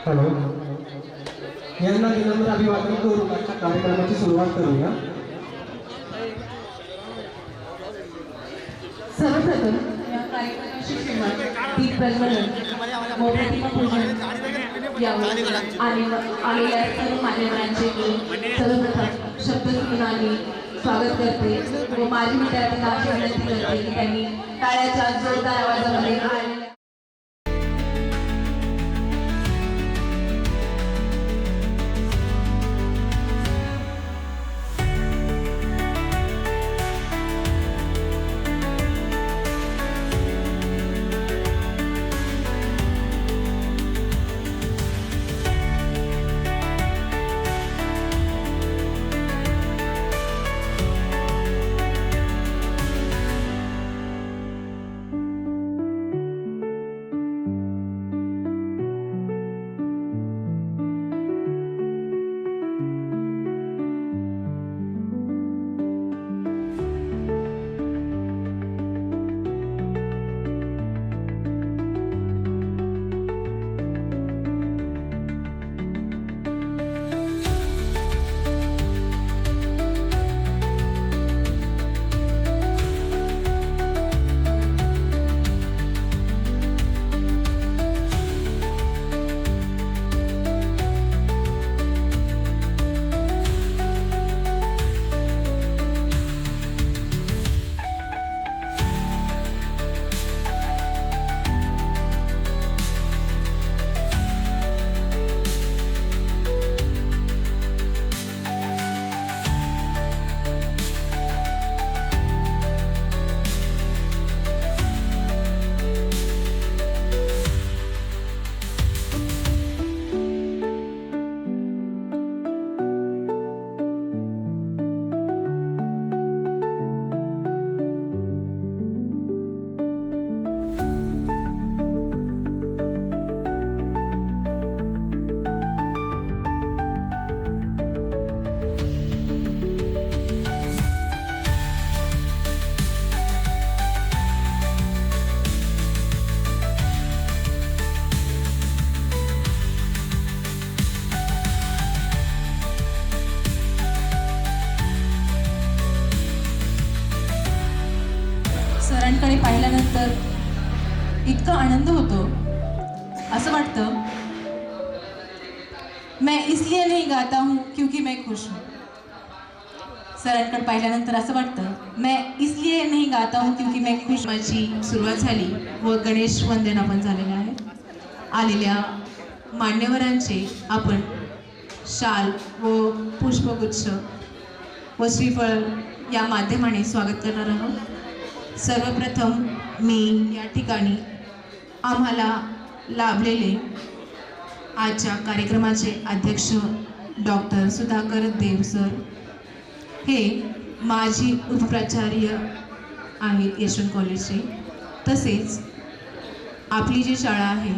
Hello, यांना विनम्र अभिवादन करून आजच्या कार्यक्रमाची सुरुवात करूया. सर्वप्रथम या कार्यक्रमाची सुरुवात दीप प्रज्वलन व प्रतिमा पूजन यावर आलेल्या सर्व मान्यवरांचे मी सर्वप्रथम शब्दसुमनाने स्वागत करते व माझी विद्यार्थ्यांना अशी विनंती करते की त्यांनी टाळ्याच्या जोरदार आवाजामध्ये सरांकडे पाहिल्यानंतर इतका आनंद होतो, असं वाटतं मैं इसलिए नहीं गाता हूँ क्योंकि मैं खुश हूँ. सरांकडे पाहिल्यानंतर असं वाटतं मैं इसलिए नहीं गाता हूँ क्योंकि मैं खुश. माझी सुरुवात झाली व गणेश वंदना पण झालेलं आहे. आलेल्या मान्यवरांचे आपण शाल व पुष्पगुच्छ व श्रीफळ या माध्यमाने स्वागत करणार आहोत. सर्वप्रथम मी या ठिकाणी आम्हाला लाभलेले आजच्या कार्यक्रमाचे अध्यक्ष डॉक्टर सुधाकर देव सर, हे माजी उपप्राचार्य आहेत यशवंत कॉलेजचे, तसेच आपली जी शाळा आहे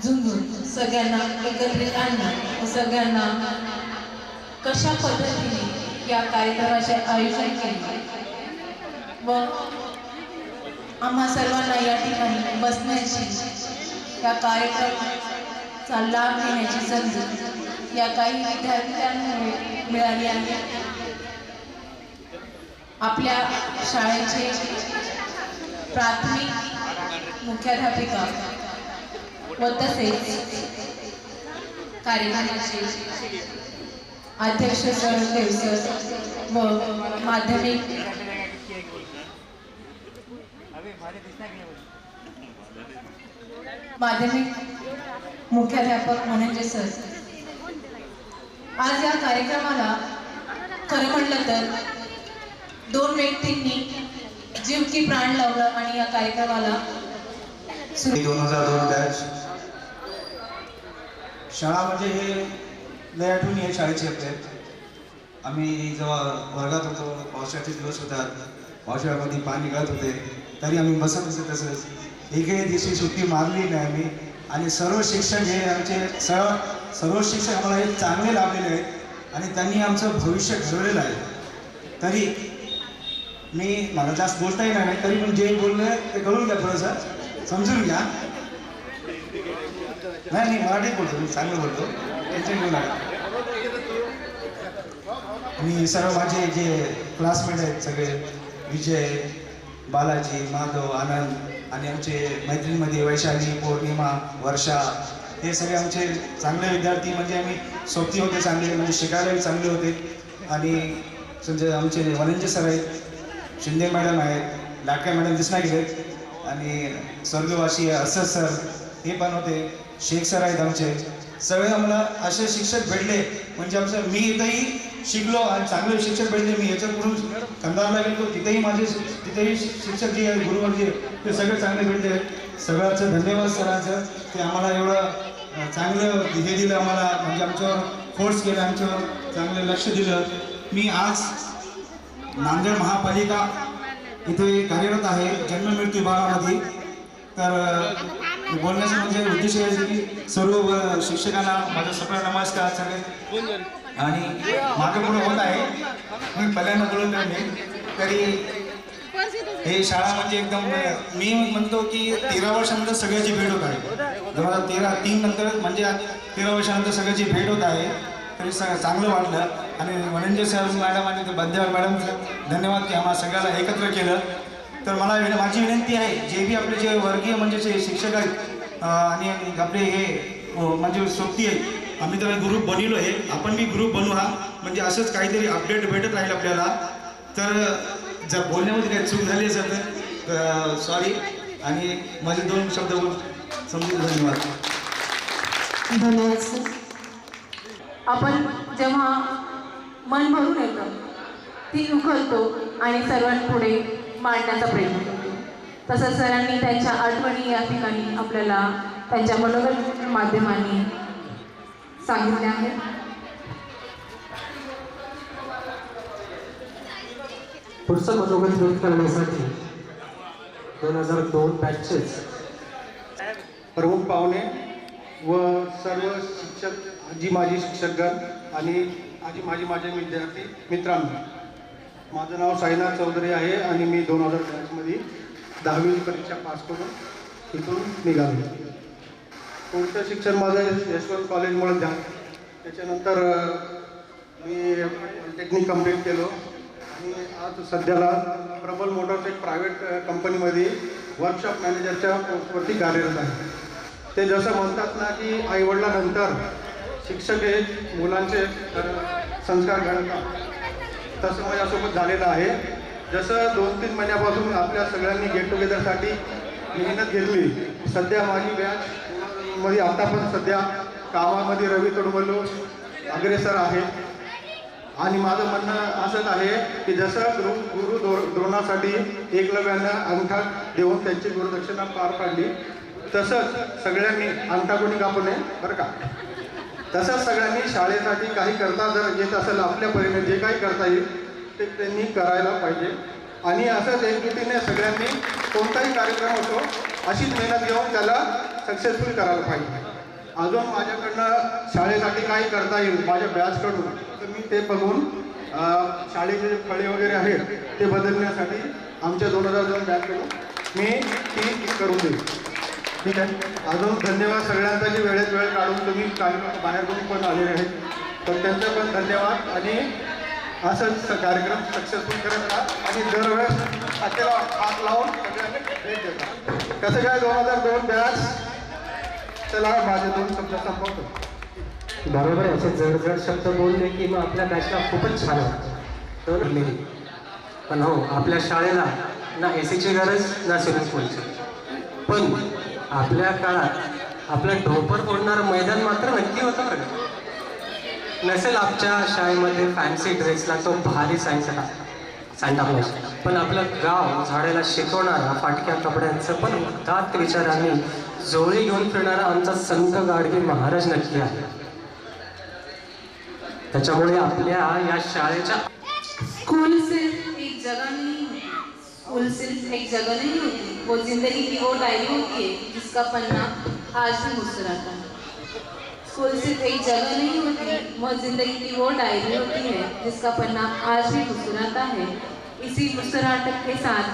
झुंजून सगळ्यांना एकत्रित आणणं व सगळ्यांना कशा पद्धतीने या कार्यक्रमाचे आयोजन केले व आम्हा सर्वांना या ठिकाणी बसण्याची या कार्यक्रमाचा लाभ घेण्याची संधी या काही विद्यार्थ्यांमुळे मिळाली आहे. आपल्या शाळेचे प्राथमिक मुख्याध्यापिका व तसेच कार्यक्रमाचे अध्यक्ष सर सर व माध्यमिक मुख्याध्यापक म्हणजे सर, आज या कार्यक्रमाला खरं म्हटलं तर दोन व्यक्तींनी जीव की प्राण लावलं आणि या कार्यक्रमाला 2002 बॅच. शाळा म्हणजे हे लय आठवणी आहे शाळेची आपल्या. आम्ही जेव्हा वर्गात होतो, पावसाळ्याचे दिवस होतात, पावसाळ्यामध्ये पाणी गळत होते, तरी आम्ही बसत होतो तसंच. एकही दिवशी सुट्टी मारली नाही आम्ही. आणि सर्व शिक्षक हे आमचे सर्व शिक्षक आम्हाला हे चांगले लाभलेले आहेत आणि त्यांनी आमचं भविष्य घडवलेलं आहे. तरी मला जास्त बोलता येणार नाही, तरी पण जे बोललं ते कळून घ्या, थोडंसं समजून घ्या. नाही मराठीत बोलतो मी, चांगलं बोलतो, टेन्शन घेऊ नका. आणि सर्व माझे जे क्लासमेट आहेत सगळे, विजय, बालाजी, माधव, आनंद आणि आमचे मैत्रिणीमध्ये वैशाली, पौर्णिमा, वर्षा, हे सगळे आमचे चांगले विद्यार्थी. म्हणजे आम्ही सोबती होते चांगले, म्हणजे शिकायलाही चांगले होते. आणि समजा आमचे वनंजे सर आहेत, शिंदे मॅडम आहेत, लाटके मॅडम दिसणार गेलेत, आणि स्वर्गवासी असद सर हे पण होते, शेख सर आहेत आमचे. सगळे आम्हाला असे शिक्षक भेटले म्हणजे आमचं, मी इथंही शिकलो आणि चांगले शिक्षक भेटले. मी याच्याकडून कंधारला गेलो, तिथेही शिक्षक जे आहेत, गुरुवर जे, ते सगळे चांगले भेटले. सगळ्यांचं धन्यवाद सरांचं, ते आम्हाला एवढं चांगलं हे दिलं आम्हाला, म्हणजे आमच्यावर फोर्स केलं, आमच्यावर चांगलं लक्ष दिलं. मी आज नांदेड महापालिका इथे कार्यरत आहे, जन्म मृत्यू विभागामध्ये. तर बोलण्याचं म्हणजे उद्देश आहे की सर्व शिक्षकांना माझा सगळा नमस्कार सगळे. आणि मागे पुढे होत आहे, मी पहिल्यांदा बोलत नाही, तरी हे शाळा म्हणजे एकदम, मी म्हणतो की 13 वर्षानंतर सगळ्याची भेट होत आहे. 2013 नंतर म्हणजे 13 वर्षानंतर सगळ्याची भेट होत आहे. तरी चांगलं वाटलं. आणि वनंजे सर मॅडम आणि बंदेवाल मॅडमचं धन्यवाद की आम्हाला सगळ्याला एकत्र केलं. तर माझी विनंती आहे, जे बी आपले जे वर्गीय म्हणजे जे शिक्षक आहेत आणि आपले हे म्हणजे सोबती आहेत, आम्ही तर ग्रुप बनवलो आहे, आपण बी ग्रुप बनवा, म्हणजे असंच काहीतरी अपडेट भेटत राहील आपल्याला. तर जर बोलण्यामध्ये काही चूक झाली असेल तर सॉरी. आणि माझे 2 शब्द समजून धन्यवाद. धन्यवाद सर. आपण जेव्हा मन भरून येतं ती उखलतो आणि सर्वांपुढे मांडण्याचा प्रयत्न करतो. तसंच सरांनी त्यांच्या आठवणी या ठिकाणी आपल्याला त्यांच्या मनोरंजन माध्यमांनी सांगितल्या आहेत. पुढचं मनोगत व्यक्त करण्यासाठी 2002 बॅचेस प्रमुख पाहुणे व सर्व शिक्षक, आजी माजी शिक्षकगण आणि माझे विद्यार्थी मित्रांनो, माझं नाव साईनाथ चौधरी आहे आणि मी 2005मध्ये 10वी परीक्षा पास करून इथून निघालो. पुढचं शिक्षण माझं यशवंत कॉलेजमुळे झालं. त्याच्यानंतर मी पॉलिटेक्निक कंप्लीट केलो आणि आज सध्याला प्रबल मोटर्स एक प्रायव्हेट कंपनीमध्ये वर्कशॉप मॅनेजरच्या पोस्टवरती कार्यरत आहे. ते जसं म्हणतात ना की आईवडिलांनंतर शिक्षक हे मुलांचे संस्कार घडतात, तसं माझ्यासोबत झालेलं आहे. जसं 2-3 महिन्यापासून आपल्या सगळ्यांनी गेट टुगेदरसाठी मेहनत घेतली. सध्या माझी बॅचमध्ये आता पण सध्या कामामध्ये रवी तोडमलो अग्रेसर आहे. आणि माझं म्हणणं असंच आहे की जसं गुरु द्रोणासाठी एकलव्यानं अंगठा देऊन त्यांची गुरुदक्षिणा पार पाडली, तसंच सगळ्यांनी अंगठा कोणी कापू नये बरं का. तसंच सगळ्यांनी शाळेसाठी काही करता जर येत असेल, आपल्या परीने जे काही करता येईल ते त्यांनी करायला पाहिजे. आणि असंच एकजुटीने सगळ्यांनी कोणताही कार्यक्रम असो अशीच मेहनत घेऊन त्याला सक्सेसफुल करायला पाहिजे. अजून माझ्याकडनं शाळेसाठी काही करता येईल माझ्या बॅचकडून तर मी ते बघून शाळेचे जे फळे वगैरे आहेत ते बदलण्यासाठी आमच्या 2002 बॅचकडून मी ती करून देईन. ठीक आहे. अजून धन्यवाद सगळ्यांचा जी वेळेत वेळ काढून तुम्ही काही लोक बाहेरून पण आलेले आहेत तर त्यांचा पण धन्यवाद. आणि असंच कार्यक्रम सक्सेसफुल करत राहा आणि दरवेळेस हाताला हात लावून सगळ्यांनी भेट देतात. कसं काय 2002 बॅच. चला माझे 2 शब्द संपवतो. बरोबर आहे. असे जड शब्द बोलले की मग आपल्या बॅचला खूपच छान वाटतं. पण हो, आपल्या शाळेला ना एसीची गरज ना स्विमिंग पूलची, पण आपल्या काळात आपलं ढोपर फोडणारं मैदान मात्र नक्की होतं बरं. नसेल आमच्या शाळेमध्ये फॅन्सी ड्रेसला तो भारी सांडा पण आपलं गाव झाडायला शिकवणारा फाटक्या कपड्यांचं पण उदात्त विचारांनी जोळी घेऊन फिरणारा आमचा संत गाडगे महाराज नक्की आहे. त्याच्यामुळे आपल्या या शाळेच्या स्कूल सिर्फ एक जगह नहीं है, स्कूल सिर्फ एक जगह नहीं होती, वो जिंदगी की वो डायरी होती है जिसका पन्ना आज भी मुस्कुराता है. स्कूल सिर्फ एक जगह नहीं होती, वो जिंदगी की वो डायरी होती है जिसका पन्ना आज भी मुस्कुराता है. इसी मुस्कुराहट के साथ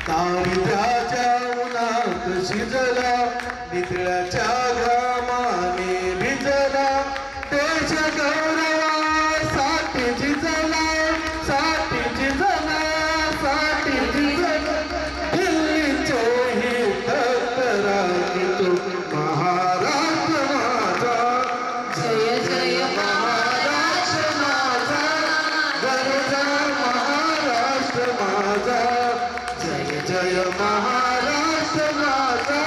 दारिद्र्याच्या उन्हात शिजला, नितळ्याच्या घामाने भिजला, देश गौरवासाठी झिजला, साठी झिजला, साठी झिजला, दिल्लीचे हित राखितो महाराष्ट्र माझा, जय जय महाराष्ट्र माझा, गरजा महाराष्ट्र माझा, जय जय महाराष्ट्र माझा,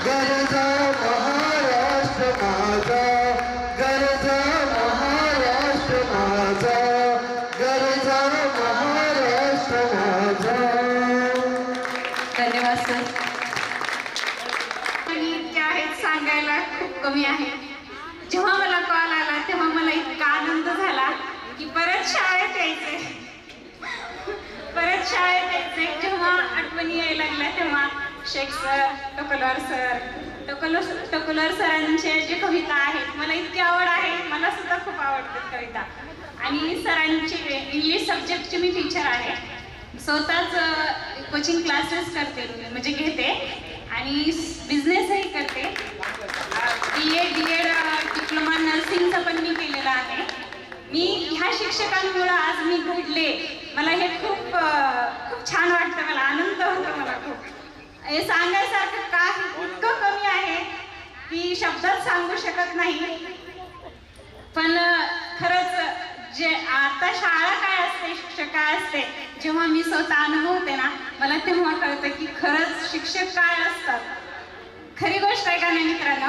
गरजा महाराष्ट्र माझा, गरजा महाराष्ट्र माझा, गरजा महाराष्ट्र माझा. धन्यवाद सर. आणि इतके आहेत सांगायला खूप कमी आहे. जेव्हा मला कॉल आला तेव्हा मला इतका आनंद झाला की परत शाळेत यायचे. जेव्हा आठवणी यायला लागल्या तेव्हा शेख सर, टोकलर सरांचे जे कविता आहेत मला इतकी आवड आहे. मला सुद्धा खूप आवडतात कविता. आणि सरांची इंग्लिश सब्जेक्टची मी टीचर आहे. स्वतःच कोचिंग क्लासेस करते, म्हणजे घेते आणि बिझनेसही करते. B.Ed डिप्लोमा नर्सिंगचा पण मी केलेला आहे. मी ह्या शिक्षकांमुळे आज मी घडले. मला हे खूप खूप छान वाटतं, मला आनंद होतो. मला खूप हे सांगायसारखं काही इतकं कमी आहे की शब्दात सांगू शकत नाही. पण खरंच जे आता शाळा काय असते, शिक्षक काय असते, जेव्हा मी स्वतः अनुभवते ना मला तेव्हा कळतं की खरंच शिक्षक काय असतात. खरी गोष्ट आहे का नाही मित्रांनो?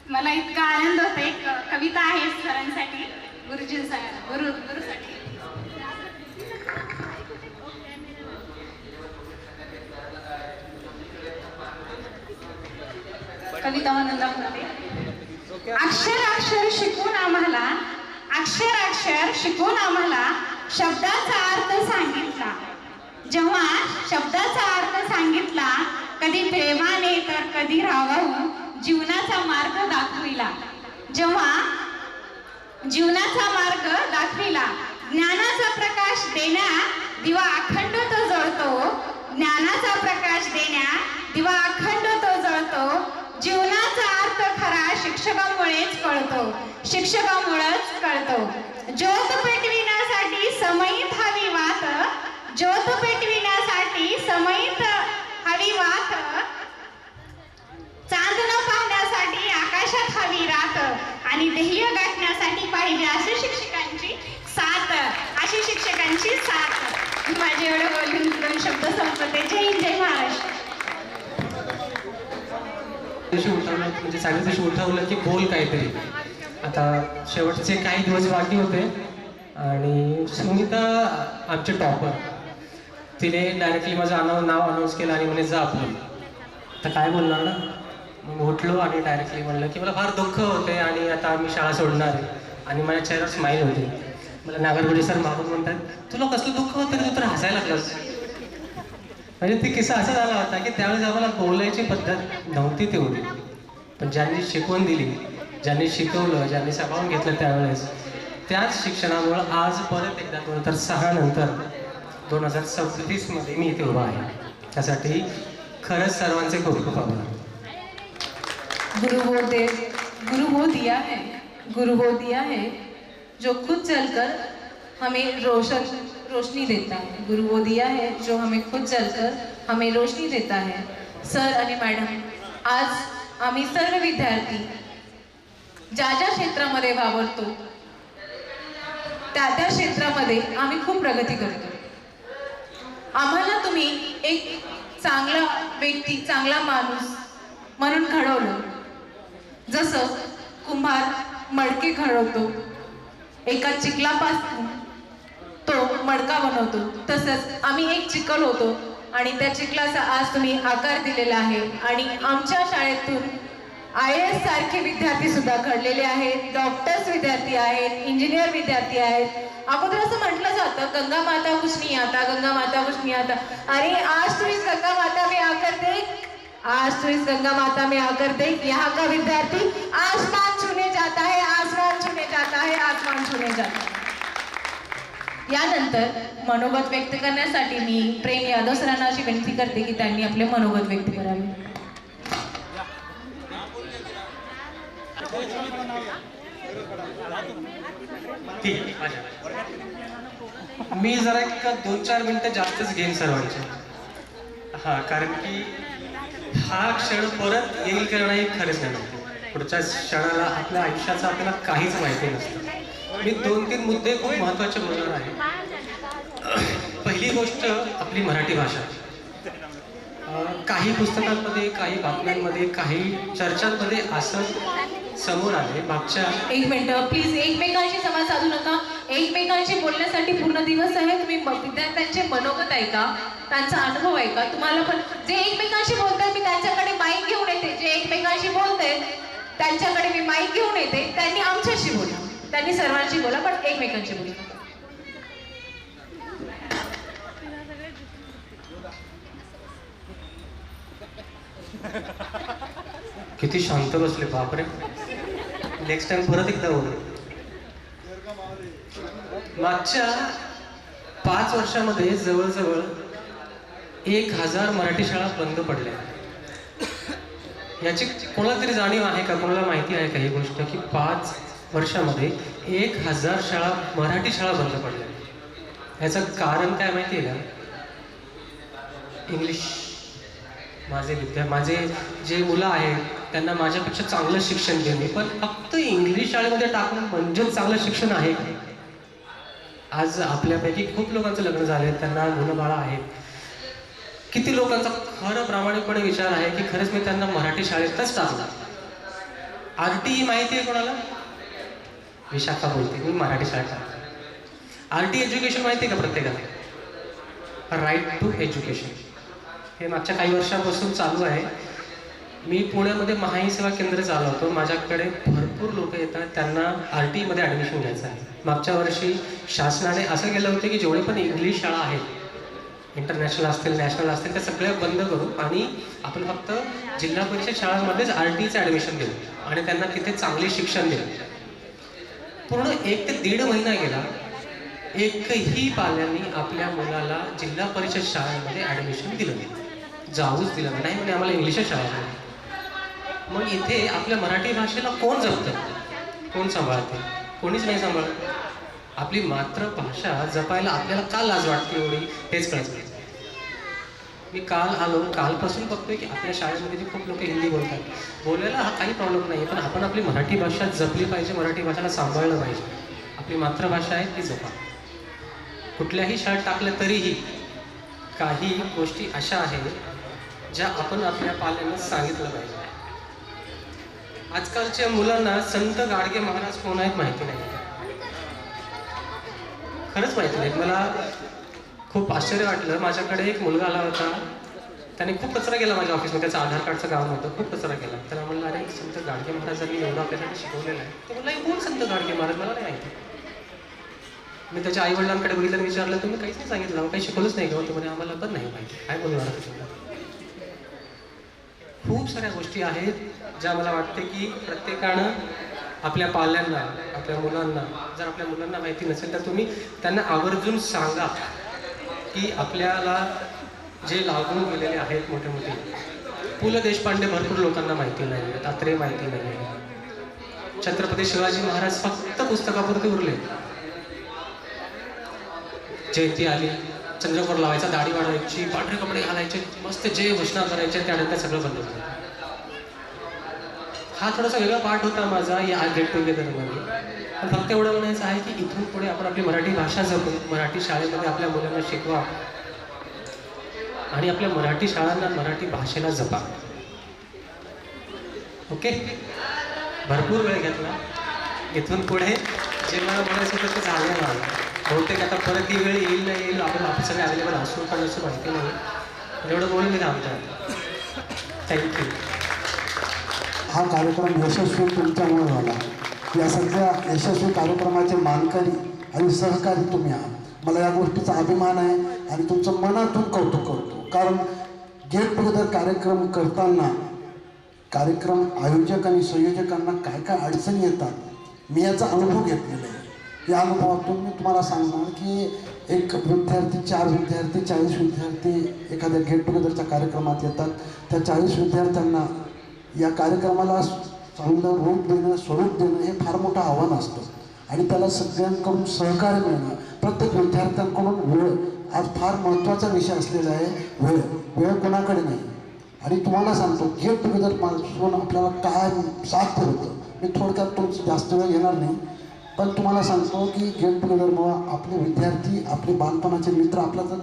मला इतका आनंद होतो. एक कविता आहे सरांसाठी, गुरुसाठी. कविता म्हणून दाखवते. अक्षर शिकून आम्हाला शब्दाचा अर्थ सांगितला. जेव्हा शब्दाचा अर्थ सांगितला, कधी प्रेमाने तर कधी रागावून जीवनाचा मार्ग दाखविला. जेव्हा जीवनाचा मार्ग दाखविला, ज्ञानाचा प्रकाश देण्या दिवा अखंड तो जळतो. ज्ञानाचा प्रकाश देण्या दिवा अखंड तो जळतो. जीवनाचा अर्थ खरा शिक्षकामुळेच कळतो. ज्योत पेटविण्यासाठी समयित हवी वात. ज्योत पेटविण्यासाठी समयित हवी वात. चांदण पाहण्यासाठी आकाशात हवी रात. आणि ध्येय गाठण्यासाठी पाहिजे अशी शिक्षकांची साथ. माझे एवढे बोलून 2 शब्द संपते. जय हिंद, जय महाराष्ट्र. म्हणजे सगळ्या दिवशी उठवलं की बोल काहीतरी. आता शेवटचे काही दिवस बाकी होते आणि सुनीता आमचे टॉपर, तिने डायरेक्टली माझं नाव अनाऊन्स केलं आणि म्हणे जा आपण. तर काय बोलणार ना. मग उठलो आणि डायरेक्टली म्हणलं की मला फार दुःख होते आणि आता मी शाळा सोडणार आहे. आणि माझ्या चेहऱ्यावर स्माईल होती. मला नागरगोडे सर मागून म्हणतात, तुला कसलं दुःख होतं तू तर हसायला लागलास. म्हणजे ती किस्सा असा झाला होता की त्यावेळेस आम्हाला बोलायची पद्धत नव्हती तेवढी. पण ज्यांनी शिकवण दिली, ज्यांनी शिकवलं, ज्यांनी सामावून घेतलं त्यावेळेस, त्याच शिक्षणामुळं आज परत एकदा 2006 नंतर 2026 मी इथे उभा आहे. त्यासाठी खरंच सर्वांचे खूप खूप आभार. गुरु वो दिया है जो खुद जलकर हमें रोशनी देता है. गुरु वो दिया है जो हमें खुद जलकर हमें रोशनी देता है. सर आणि मॅडम, आज आम्ही सर्व विद्यार्थी ज्या क्षेत्रामध्ये वावरतो त्या क्षेत्रामध्ये आम्ही खूप प्रगती करतो. आम्हाला तुम्ही एक चांगला व्यक्ती, चांगला माणूस म्हणून घडवलं. जसं कुंभार मडके घडवतो, एका चिखलापासून तो मडका बनवतो, तसंच आम्ही एक चिखल होतो आणि त्या चिखलाचा आज तुम्ही आकार दिलेला आहे. आणि आमच्या शाळेतून IAS सारखे विद्यार्थी सुद्धा घडलेले आहेत, डॉक्टर्स विद्यार्थी आहेत, इंजिनियर विद्यार्थी आहेत. अगोदर असं म्हटलं जातं गंगा माता कुछ नहीं आता, गंगा माता कुछ नहीं आता. अरे आज तो इस गंगा माता में आकर देख, आज तो इस गंगा माता में आकर देख, यहाँ का विद्यार्थी आसमान छूने जाता है, आसमान छूने जाता है, आसमान छूने जाता है. यानंतर मनोगत व्यक्त करण्यासाठी मी प्रेम यादव सरांना अशी विनंती करते की त्यांनी आपले मनोगत व्यक्त करावे. ठीक आहे, माझ्या. मी जरा एक 2-4 मिनिटं जास्तच घेईन सर्वांचे. हां, कारण की हा क्षण परत येईल का नाही खरंच नाही माहिती. पुढच्या क्षणाला आपल्या आयुष्याचं आपल्याला काहीच माहिती नसतं. मी 2-3 मुद्दे खूप महत्त्वाचे बोलणार आहे. पहिली गोष्ट आपली मराठी भाषा. काही पुस्तकांमध्ये, काही बातम्यांमध्ये, काही चर्चांमध्ये असं समोर आले मागच्या. एक मिनिट प्लीज, एकमेकांशी संवाद साधू नका. एकमेकांशी बोलण्यासाठी पूर्ण दिवस आहे. तुम्ही विद्यार्थ्यांचे मनोगत ऐका, त्यांचा अनुभव ऐका. तुम्हाला पण जे एकमेकांशी बोलतात मी त्यांच्याकडे माईक घेऊन येते. जे एकमेकांशी बोलतात त्यांच्याकडे मी माईक घेऊन येते. त्यांनी आमच्याशी बोला, त्यांनी सर्वांशी बोला, पण एकमेकांशी बोला. किती शांत बसले, बापरे. नेक्स्ट टाइम परत एकदा बोल. मागच्या 5 वर्षामध्ये जवळजवळ 1000 मराठी शाळा बंद पडल्या. याची कोणाला तरी जाणीव आहे का? कोणाला माहिती आहे का ही गोष्ट की 5 वर्षामध्ये 1000 शाळा, मराठी शाळा बंद पडल्या? याचं कारण काय माहिती आहे का? इंग्लिश. माझे जे मुलं आहेत त्यांना माझ्यापेक्षा चांगलं शिक्षण देणे, पण फक्त इंग्लिश शाळेमध्ये टाकून म्हणजेच चांगलं शिक्षण आहे का? आज आपल्यापैकी खूप लोकांचं लग्न झाले, त्यांना मुलं बाळा आहेत. किती लोकांचा खरं प्रामाणिकपणे विचार आहे की खरंच मी त्यांना मराठी शाळेतच टाकला. RTE माहिती आहे कोणाला? विशाखा बोलते, मी मराठी शाळेत टाकला. RT एज्युकेशन माहिती आहे का प्रत्येकाला? Right to education. हे मागच्या काही वर्षापासून चालू आहे. मी पुण्यामध्ये महाई सेवा केंद्र चालवतो. माझ्याकडे भरपूर लोक येतात, त्यांना RTE मध्ये ॲडमिशन घ्यायचं आहे. मागच्या वर्षी शासनाने असं केलं होतं की जेवढे पण इंग्लिश शाळा आहेत, इंटरनॅशनल असतील, नॅशनल असतील, त्या सगळ्या बंद करू आणि आपण फक्त जिल्हा परिषद शाळांमध्येच RTEचं ॲडमिशन देऊ आणि त्यांना तिथे चांगले शिक्षण देऊ. पूर्ण 1 ते 1.5 महिना गेला, एकही पाल्यांनी आपल्या मुलाला जिल्हा परिषद शाळेमध्ये ॲडमिशन दिलं नाही, जाऊच दिलं नाही. म्हणजे आम्हाला इंग्लिशच शाळा आहे. मग इथे आपल्या मराठी भाषेला कोण जपतं, कोण सांभाळते? कोणीच नाही सांभाळत. आपली मातृभाषा जपायला आपल्याला का लाज वाटते एवढी, हेच कळत नाही. मी काल आलो, कालपासून बघतोय की आपल्या शाळेमध्ये जे खूप लोक हिंदी बोलतात, बोलायला हा काही प्रॉब्लेम नाही, पण आपण आपली मराठी भाषा जपली पाहिजे, मराठी भाषेला सांभाळलं पाहिजे. आपली मातृभाषा आहे ती जपा. कुठल्याही शाळेत टाकलं तरीही काही गोष्टी अशा आहेत ज्या आपण आपल्या पाल्यांना सांगितलं पाहिजे. आजकालच्या मुलांना संत गाडगे महाराज कोण आहेत माहिती नाही, खरंच माहिती नाही. मला खूप आश्चर्य वाटलं. माझ्याकडे एक मुलगा आला होता, त्याने खूप कचरा केला माझ्या ऑफिसमध्ये. त्याचं आधार कार्डचं काम होतं, खूप कचरा केला. त्याला म्हणलं, अरे संत गाडगे महाराजांनी एवढं आपल्यासाठी शिकवलेलं आहे. तो म्हणला, कोण संत गाडगे महाराज? मला नाही माहिती. मी त्याच्या आईवडिलांकडे बघितलं, विचारलं, तुम्ही काहीच नाही सांगितलं, काही शिकवलंच नाही का? तुम्ही आम्हाला पण नाही माहिती. काय बोलणार तुम्हाला? खूप साऱ्या गोष्टी आहेत ज्या मला वाटते की प्रत्येकानं आपल्या पाल्यांना, आपल्या मुलांना, जर आपल्या मुलांना माहिती नसेल तर तुम्ही त्यांना आवर्जून सांगा की आपल्याला जे लागून गेलेले आहेत मोठे मोठे. पु ल देशपांडे भरपूर लोकांना माहिती नाही, तात्रे माहिती नाही. छत्रपती शिवाजी महाराज फक्त पुस्तकापुरते उरले. जयंती आली, चंद्रकोर लावायचा, दाढी वाढवायची, पांढरे कपडे घालायचे, मस्त जे घोषणा करायचे त्यानंतर सगळं बंद झालं. हा थोडासा वेगळा पार्ट होता माझा या गेट टुगेदरमध्ये. पण फक्त एवढं म्हणायचं आहे की इथून पुढे आपण आपली मराठी भाषा जपू, मराठी शाळेमध्ये आपल्या मुलांना शिकवा आणि आपल्या मराठी शाळांना मराठी भाषेला जपा. ओके, भरपूर वेळ घेतला. इथून पुढे जे मला बोलायचं होतं ते झालं नाही. बहुतेक आता परत ही वेळ येईल नाही येईल, आपण सगळे अवेलेबल असू पण असं माहिती नाही. एवढं बोलून मी थांबतो. थँक्यू. हा कार्यक्रम यशस्वी तुमच्यामुळे झाला. या सगळ्या यशस्वी कार्यक्रमाचे मानकरी आणि सहकारी तुम्ही आहात. मला या गोष्टीचा अभिमान आहे आणि तुमचं मनातून कौतुक करतो. कारण गेट टुगेदर कार्यक्रम करताना कार्यक्रम आयोजक आणि संयोजकांना काय काय अडचणी येतात मी याचा अनुभव घेतलेला आहे. या अनुभवातून मी तुम्हाला सांगणार की एक विद्यार्थी, 4 विद्यार्थी, 40 विद्यार्थी एखाद्या गेट टुगेदरच्या कार्यक्रमात येतात. त्या 40 विद्यार्थ्यांना या कार्यक्रमाला चांगलं रूप देणं, स्वरूप देणं हे फार मोठं आव्हान असतं आणि त्याला सगळ्यांकडून सहकार्य मिळणं, प्रत्येक विद्यार्थ्यांकडून वेळ, आज फार महत्त्वाचा विषय असलेला आहे वेळ कोणाकडे नाही. आणि तुम्हाला सांगतो गेट टुगेदर पासून आपल्याला काय साध्य होतं. मी थोडक्यात तुमचं जास्त वेळ घेणार नाही, पण तुम्हाला सांगतो की गेट टुगेदरमुळं आपले विद्यार्थी, आपले बालपणाचे मित्र आपल्याला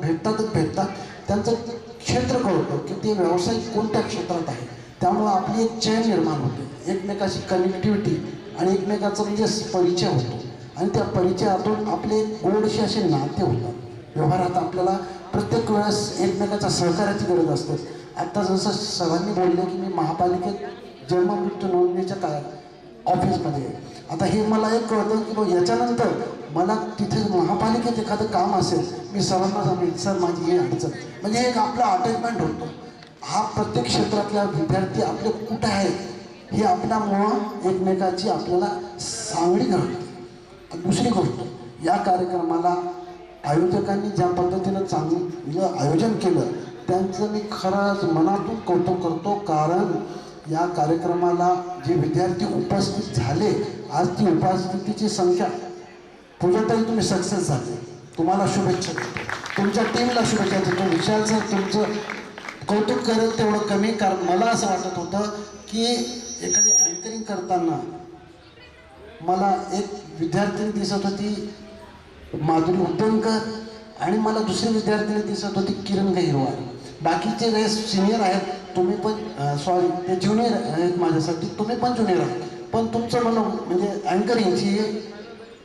भेटतात. त्यांचं क्षेत्र कळतं की ते व्यावसायिक कोणत्या क्षेत्रात आहे. त्यामुळं आपली एक चैन निर्माण होते, एकमेकाशी कनेक्टिव्हिटी आणि एकमेकाचा म्हणजे परिचय होतो आणि त्या परिचयातून आपले गोडसे असे नाते होतात. व्यवहारात आपल्याला प्रत्येक वेळेस एकमेकाच्या सहकार्याची गरज असते. आत्ता जसं सरांनी बोलले की मी महापालिकेत जन्ममृत्यू नोंदणीच्या ऑफिसमध्ये आहे. आता हे मला एक कळतं की याच्यानंतर मला तिथे महापालिकेत एखादं काम असेल, मी सरांना सांगेन सर माझी ही अडचण, म्हणजे एक आपला अटॅचमेंट होतो. हा प्रत्येक क्षेत्रातल्या विद्यार्थी आपले कुठे आहेत हे आपल्यामुळं एकमेकाची आपल्याला सांगडी घडते. दुसरी गोष्ट, या कार्यक्रमाला आयोजकांनी ज्या पद्धतीनं चांगलं आयोजन केलं त्यांचं मी खरंच मनातून कौतुक करतो. कारण या कार्यक्रमाला जे विद्यार्थी उपस्थित झाले, आज ती उपस्थितीची संख्या पूर्णतः तुम्ही सक्सेस झाले. तुम्हाला शुभेच्छा देतो, तुमच्या टीमला शुभेच्छा देतो. विशाल सर तुमचं कौतुक करेल तेवढं कमी. कारण मला असं वाटत होतं की एखादी अँकरिंग करताना मला एक विद्यार्थिनी दिसत होती माधुरी उद्दनकर आणि मला दुसरी विद्यार्थिनी दिसत होती किरण गहिरवार. बाकीचे रेस सिनियर आहेत, तुम्ही पण सॉरी ते ज्युनियर आहेत माझ्यासाठी, तुम्ही पण ज्युनियर आहात. पण तुमचं म्हणजे अँकरिंगची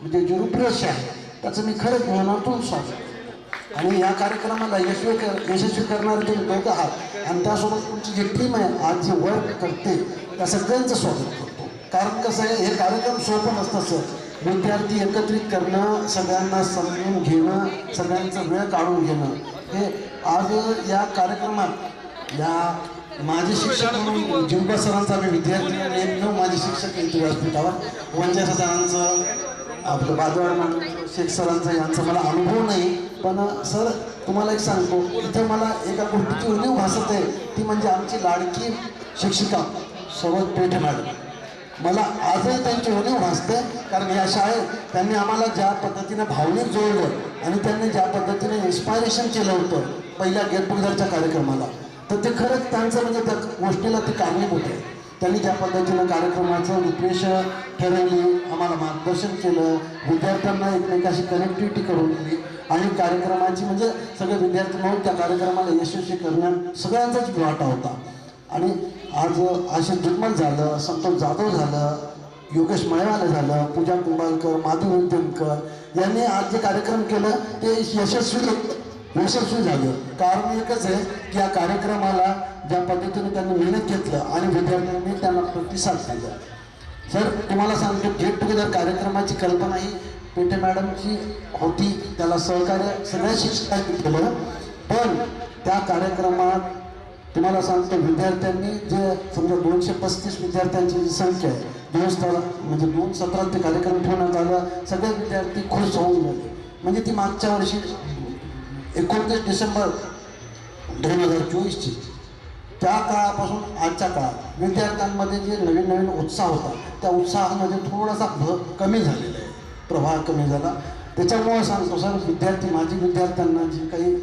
म्हणजे जे रूपरेषा आहे त्याचं मी खरंच मनातून स्वागत. आणि या कार्यक्रमाला यशस्वी करणारे तुम्ही दोघं आहात आणि त्यासोबत तुमची जी टीम आहे आज जी वर्क करते त्या सगळ्यांचं स्वागत करतो. कारण कसं आहे, हे कार्यक्रम सोपं नसतं सर. विद्यार्थी एकत्रित करणं, सगळ्यांना समजून घेणं, सगळ्यांचा वेळ काढून घेणं, हे आज या कार्यक्रमात या माझे शिक्षक म्हणून जिंबा सरांचा आम्ही विद्यार्थी आणि 1-9 माझे शिक्षक येतो व्यासपीठावर. वंजारा सरांचं, आपलं बाजवाड शेख सरांचा यांचा मला अनुभव नाही. पण सर तुम्हाला एक सांगतो, इथे मला एका गोष्टीची उणीव भासत आहे, ती म्हणजे आमची लाडकी शिक्षिका सवत पेठ मॅडम. मला आजही त्यांची उणीव भासते. कारण या शाळेत त्यांनी आम्हाला ज्या पद्धतीने भावनिक जोडलं आणि त्यांनी ज्या पद्धतीने इन्स्पायरेशन केलं होतं पहिल्या गेट टुगेदरच्या कार्यक्रमाला, तर ते खरंच त्यांचं म्हणजे त्या गोष्टीला ते कारणीभूत आहे. त्यांनी ज्या पद्धतीनं कार्यक्रमाचं रूपरेषा ठरवली, आम्हाला मार्गदर्शन केलं, विद्यार्थ्यांना एकमेकाशी कनेक्टिव्हिटी करून दिली आणि कार्यक्रमाची म्हणजे सगळे विद्यार्थी म्हणून त्या कार्यक्रमाला यशस्वी करण्यात सगळ्यांचाच वाटा होता. आणि आज आशिष दुर्मल झालं, संतोष जाधव झालं, योगेश मळेवाले झालं, पूजा कुंभारकर, माधुरी उद्दनकर यांनी आज जे कार्यक्रम केलं ते यशस्वी झालं. कारण एकच आहे की या कार्यक्रमाला ज्या पद्धतीने त्यांनी मेहनत घेतलं आणि विद्यार्थ्यांनी त्यांना प्रतिसाद दिला. सर तुम्हाला सांगतो, गेट टुगेदर कार्यक्रमाची कल्पना ही पेठे मॅडमची होती, त्याला सहकार्य सगळ्या शिक्षकांनी केलं. पण त्या कार्यक्रमात तुम्हाला सांगतो विद्यार्थ्यांनी जे समजा 235 विद्यार्थ्यांची जी संख्या आहे, 2 सत्रात ते कार्यक्रम ठेवण्यात आला. सगळे विद्यार्थी खुश होऊन गेले. म्हणजे ती मागच्या वर्षी 29 डिसेंबर 2024ची त्या काळापासून आजच्या काळात विद्यार्थ्यांमध्ये जे नवीन उत्साह होता त्या उत्साहामध्ये थोडासा कमी झालेला आहे, प्रवाह कमी झाला. त्याच्यामुळं सांगतो सर, माझी विद्यार्थ्यांना जे काही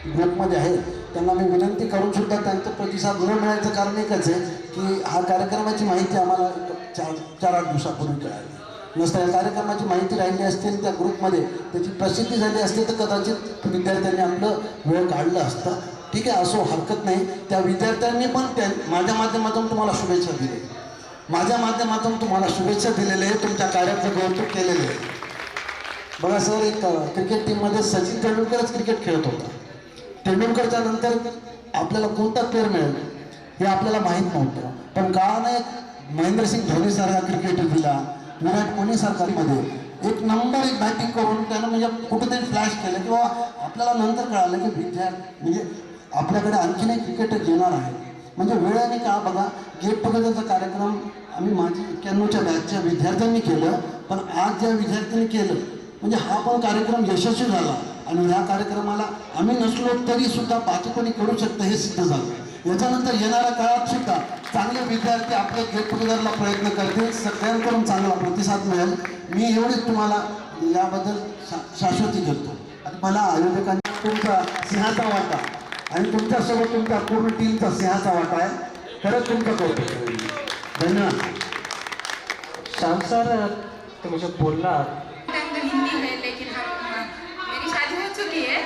ग्रुपमध्ये आहेत त्यांना मी विनंती करून सुद्धा त्यांचा प्रतिसाद न मिळायचं कारण एकच आहे की हा कार्यक्रमाची माहिती आम्हाला 4-8 दिवसापूर्वी कळाली. नसता या कार्यक्रमाची माहिती राहिली असते आणि त्या ग्रुपमध्ये त्याची प्रसिद्धी झाली असते तर कदाचित विद्यार्थ्यांनी आपलं वेळ काढलं असतं. ठीक आहे, असो हरकत नाही. त्या विद्यार्थ्यांनी पण माझ्या माध्यमातून तुम्हाला शुभेच्छा दिली, माझ्या माध्यमातून तुम्हाला शुभेच्छा दिलेले आहे, तुमच्या कार्याचं कौतुक केलेलं आहे. बघा सर, एक क्रिकेट टीममध्ये सचिन तेंडुलकरच क्रिकेट खेळत होता. तेंडुलकरच्या नंतर आपल्याला कोणता प्लेअर मिळेल हे आपल्याला माहीत नव्हतं. पण काळाने महेंद्रसिंग धोनीसारखा क्रिकेटर दिला, विराट कोहलीसारखामध्ये एक बॅटिंग करून त्यानं म्हणजे कुठेतरी फ्लॅश केलं किंवा आपल्याला नंतर कळालं की म्हणजे आपल्याकडे आणखीन एक क्रिकेटर येणार आहे. म्हणजे वेळाने का बघा, गेट टुगेदरचा कार्यक्रम आम्ही माझी 91च्या बॅचच्या विद्यार्थ्यांनी केलं, पण आज ज्या विद्यार्थ्यांनी केलं म्हणजे हा पण कार्यक्रम यशस्वी झाला आणि ह्या कार्यक्रमाला आम्ही नसलो तरी सुद्धा बाकी कोणी करू शकतं हे सिद्ध झालं. याच्यानंतर येणाऱ्या काळात सुद्धा चांगले विद्यार्थी आपले गेट टुगेदरला प्रयत्न करतील, सगळ्यांकडून चांगला प्रतिसाद मिळेल. मी एवढीच तुम्हाला याबद्दल शाश्वती देतो. आणि मला आयोजकांनी तुमचा सिंहाचा वाटा आणि तुमच्यासोबत तुमच्या पूर्ण टीमचा सिंहाचा वाटा आहे. खरंच तुमचं कौतुक. धन्यवाद. श्याम सर, तुम्ही जो बोलला तो हिंदी है, लेकिन मेरी शादी हो चुकी है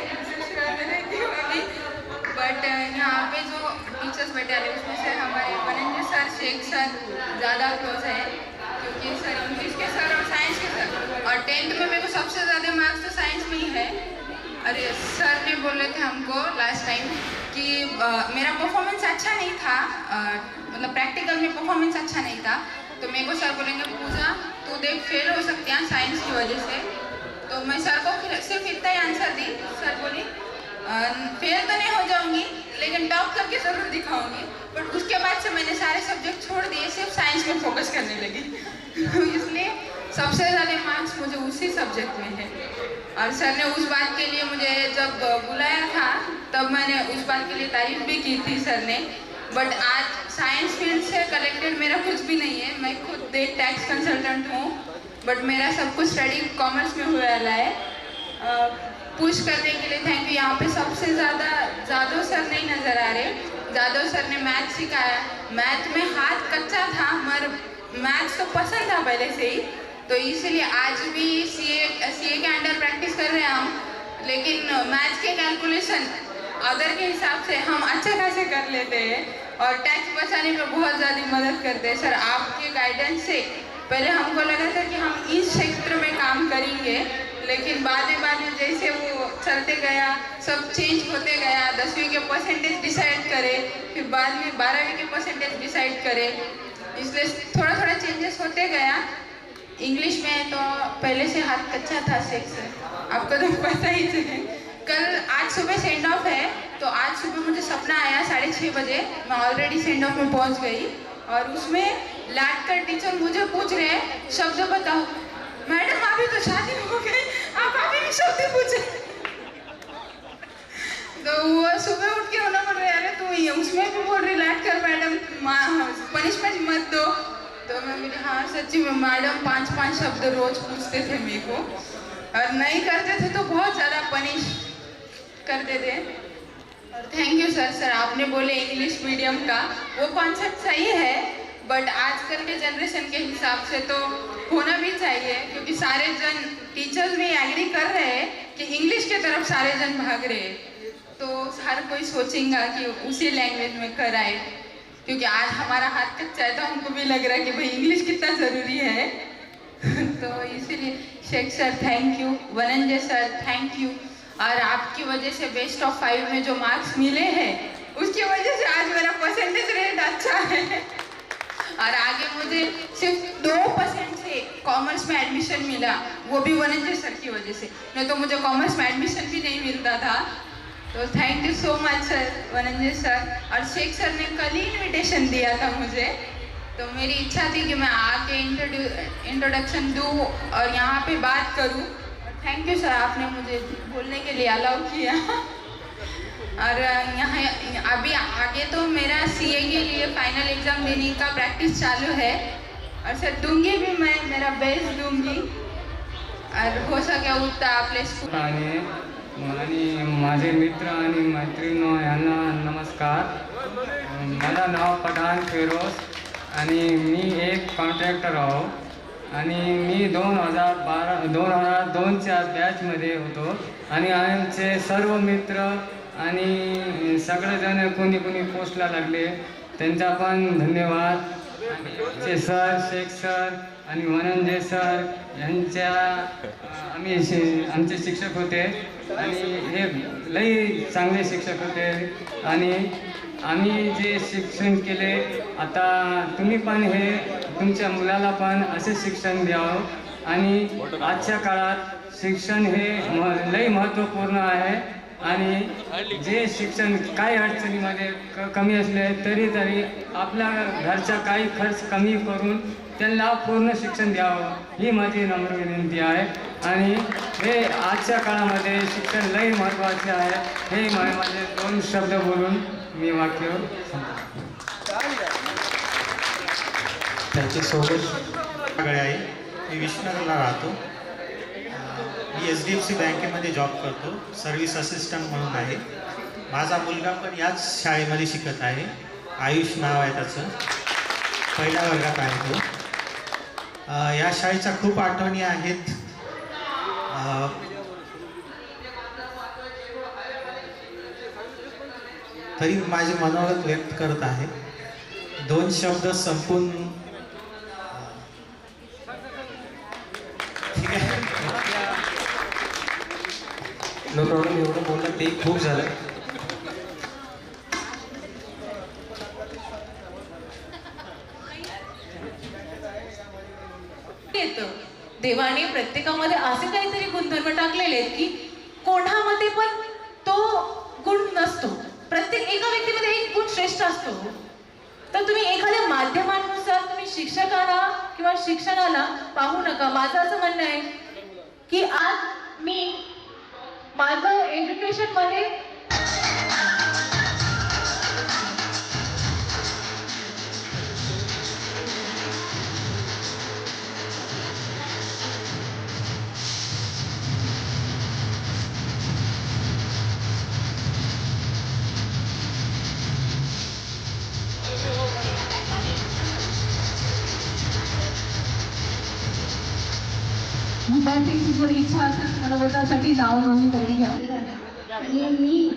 बट यहाँ पे जो टीचर्स बैठे हैं उसमें से हमारे वनंजय सर, शेख सर ज़्यादा क्लोज है, क्योंकि सर इंग्लिश के सर और साइंस के सर, और 10th में मेरे को सबसे ज़्यादा मार्क्स तो साइंस में ही है. अरे सर ने बोले थे हमको लास्ट टाइम कि मेरा परफॉर्मेंस अच्छा नहीं था, मतलब प्रैक्टिकल में परफॉर्मेंस अच्छा नहीं था, तो मेरे को सर बोलेंगे पूजा तू देख फेल हो सकते हैं साइंस की वजह से. तो मैं सर को सिर्फ इतना ही आंसर दी. सर बोली फेल तो नहीं हो जाऊंगी लेकिन टॉप करके ज़रूर दिखाऊंगी. बट उसके बाद से मैंने सारे सब्जेक्ट छोड़ दिए, सिर्फ साइंस में फोकस करने लगी. इसलिए सबसे ज़्यादा मार्क्स मुझे उसी सब्जेक्ट में है. और सर ने उस बात के लिए मुझे जब बुलाया था तब मैंने उस बात के लिए तारीफ भी की थी सर ने. बट आज साइंस फील्ड से कलेक्टेड मेरा कुछ भी नहीं है. मैं खुद एक टैक्स कंसल्टेंट हूँ, बट मेरा सब कुछ स्टडी कॉमर्स में हुआ है. पुश करने के लिए थैंक यू. यहाँ पे सबसे ज़्यादा जादव सर नहीं नज़र आ रहे. जादव सर ने मैथ सिखाया. मैथ में हाथ कच्चा था मगर मैथ्स तो पसंद था पहले से ही, तो इसीलिए आज भी सीए के अंडर प्रैक्टिस कर रहे हैं हम, लेकिन मैथ्स के कैलकुलेशन अदर के हिसाब से हम अच्छे खासे कर लेते हैं और टैक्स बचाने में बहुत ज़्यादा मदद करते हैं. सर आपके गाइडेंस से पहले हमको लगा था कि हम इस क्षेत्र में काम करेंगे, लेकिन बाद में जैसे वो चलते गया सब चेंज होते गया. 10वीं के परसेंटेज डिसाइड करे, फिर बाद में 12वीं के परसेंटेज डिसाइड करे, इसलिए थोड़ा थोड़ा चेंजेस होते गया. इंग्लिश में तो पहले से हाथ कच्चा था शेख सर, आपको तो पता ही है. आज सुबह सेंड ऑफ है, तो आज सुबह मुझे सपना आया 6:30 बजे. मैं ऑलरेडी सेंड ऑफ में पहुंच गई और उसमें लाट कर टीचर मुझे पूछ रहे हैं शब्द बताओ. मैडम अभी तो शादी हो गई, आप अभी भी शब्द पूछे. तो वो सुबह उठ के उन्होंने बोल रहे अरे तू उसमें भी बोल रही लाट कर मैडम, पनिशमेंट मत दो. तो मैं बोली हाँ सच्ची में मैडम 5-5 शब्द रोज पूछते थे मेरे को, और नहीं करते थे तो बहुत ज़्यादा पनिश करते थे. और थैंक यू सर. सर आपने बोले इंग्लिश मीडियम का वो कॉन्सेप्ट सही है, बट आजकल के जनरेशन के हिसाब से तो होना भी चाहिए, क्योंकि सारे जन टीचर्स भी एग्री कर रहे हैं कि इंग्लिश के तरफ सारे जन भाग रहे हैं. तो हर कोई सोचेगा कि उसी लैंग्वेज में कराए, क्योंकि आज हमारा हाथ कच्चा है तो हमको भी लग रहा है कि भाई इंग्लिश कितना ज़रूरी है. तो इसीलिए Shaikh sir thank you, Vananjay sir thank you. और आपकी वजह से बेस्ट ऑफ 5 में जो मार्क्स मिले हैं उसकी वजह से आज मेरा परसेंटेज रेट अच्छा है. और आगे मुझे सिर्फ 2% से कॉमर्स में एडमिशन मिला, वो भी वनंजय सर की वजह से, नहीं तो मुझे कॉमर्स में एडमिशन भी नहीं मिलता था. तो thank you so much sir, Vananjay sir. और शेख सर ने कल ही इन्विटेशन दिया था मुझे, तो मेरी इच्छा थी कि मैं आके इंट्रोडक्शन दूँ और यहाँ पे बात करूँ. थैंक यू सर, आपने मुझे बोलने के लिए अलाउ किया. और यहाँ अभी आगे तो मेरा सीए के लिए फाइनल एग्ज़ाम देने का प्रैक्टिस चालू है, और सर दूंगी भी मैं, मेरा बेस्ट दूंगी, और हो सके उतना आपले स्कूल. आणि माझे मित्र आणि मैत्रिणी यांना नमस्कार. माझं नाव पठाण फिरोज आणि मी एक कॉन्ट्रॅक्टर आहो, आणि मी 2002च्या बॅचमध्ये होतो. आणि आमचे सर्व मित्र आणि सगळेजण कोणी पोस्टला लागले, त्यांचा पण धन्यवाद. आमचे सर शेख सर आणि वनंजय सर यांच्या आमचे शिक्षक होते, आणि हे लई चांगले शिक्षक होते. आणि आम्ही जे शिक्षण केले, आता तुम्ही पण हे तुमच्या मुलाला पण असे शिक्षण द्यावं. आणि आजच्या काळात शिक्षण हे लई महत्त्वपूर्ण आहे. आणि जे शिक्षण काही अडचणीमध्ये कमी असले तरी आपल्या घरचा काही खर्च कमी करून त्यांना पूर्ण शिक्षण द्यावं ही माझी नम्र विनंती आहे. आणि हे आजच्या काळामध्ये शिक्षण लई महत्त्वाचे आहे. हे माझे 2 शब्द बोलून मी वाक्य संपवतो. त्यांच्यासोबत सगळे आहे. मी विष्णुनगरला राहतो. मी HDFC बँकेमध्ये जॉब करतो, सर्व्हिस असिस्टंट म्हणून आहे. माझा मुलगा पण याच शाळेमध्ये शिकत आहे. आयुष नाव आहे त्याचं, 1ल्या वर्गात आहे तो. या शाळेच्या खूप आठवणी आहेत. तरी माझे मनोगत व्यक्त करत आहे. 2 शब्द संपून ठीक आहे. No problem. एवढं बोललं ते खूप झालं. देवाने प्रत्येकामध्ये असे काहीतरी गुणधर्म टाकलेले आहेत की कोणामध्ये पण तो गुण नसतो. प्रत्येक एका व्यक्तीमध्ये एक गुण श्रेष्ठ असतो. तर तुम्ही एखाद्या माध्यमानुसार तुम्ही शिक्षकाला किंवा शिक्षणाला पाहू नका. माझं असं म्हणणं आहे की आज मी माझं एज्युकेशन मध्ये विद्यार्थ्यांची जर इच्छा असेल मनोगतासाठी नाव नोंदणी करून घ्या. आणि मी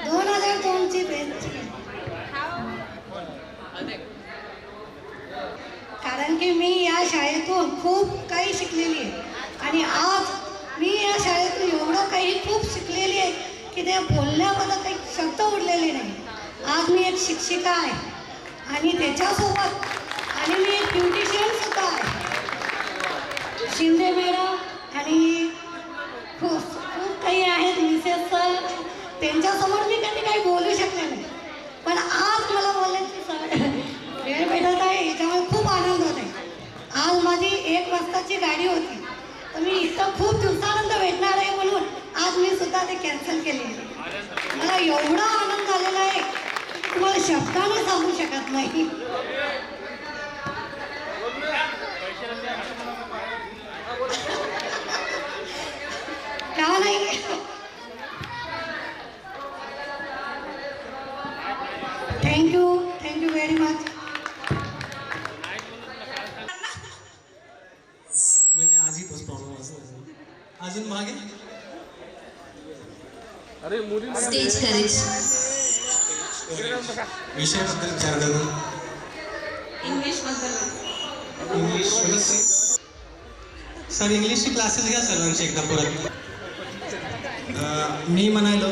2002ची बेंच, कारण की मी या शाळेतून खूप काही शिकलेली आहे. आणि आज मी या शाळेतून एवढं काही खूप शिकलेली आहे की ते बोलण्यामध्ये काही शब्द उरलेले नाही. आज मी एक शिक्षिका आहे आणि त्याच्यासोबत आणि मी एक ब्युटिशियन सुद्धा आहे. शिंदे मॅडम आणि खूप काही आहेत मिसेस सर, त्यांच्यासमोर मी कधी काही बोलू शकले नाही. पण आज मला बोलायची वेळ भेटत आहे, याच्यामुळे खूप आनंद होत आहे. आज माझी 1 वाजताची गाडी होती, तर मी इथं खूप दिवसानंतर भेटणार आहे म्हणून आज मी सुद्धा ते कॅन्सल केले. मला एवढा आनंद झालेला आहे की तुम्हाला शब्दाने सांगू शकत नाही. का नाही. Thank you very much. म्हणजे आजही तोच प्रॉब्लेम असतो. अजून मागे स्टेज करेज विषयाबद्दल विचार करून इंग्लिश बद्दल सर इंग्लिशचे क्लासेस घ्या सर्वांचे एकदा परत. मी म्हणालो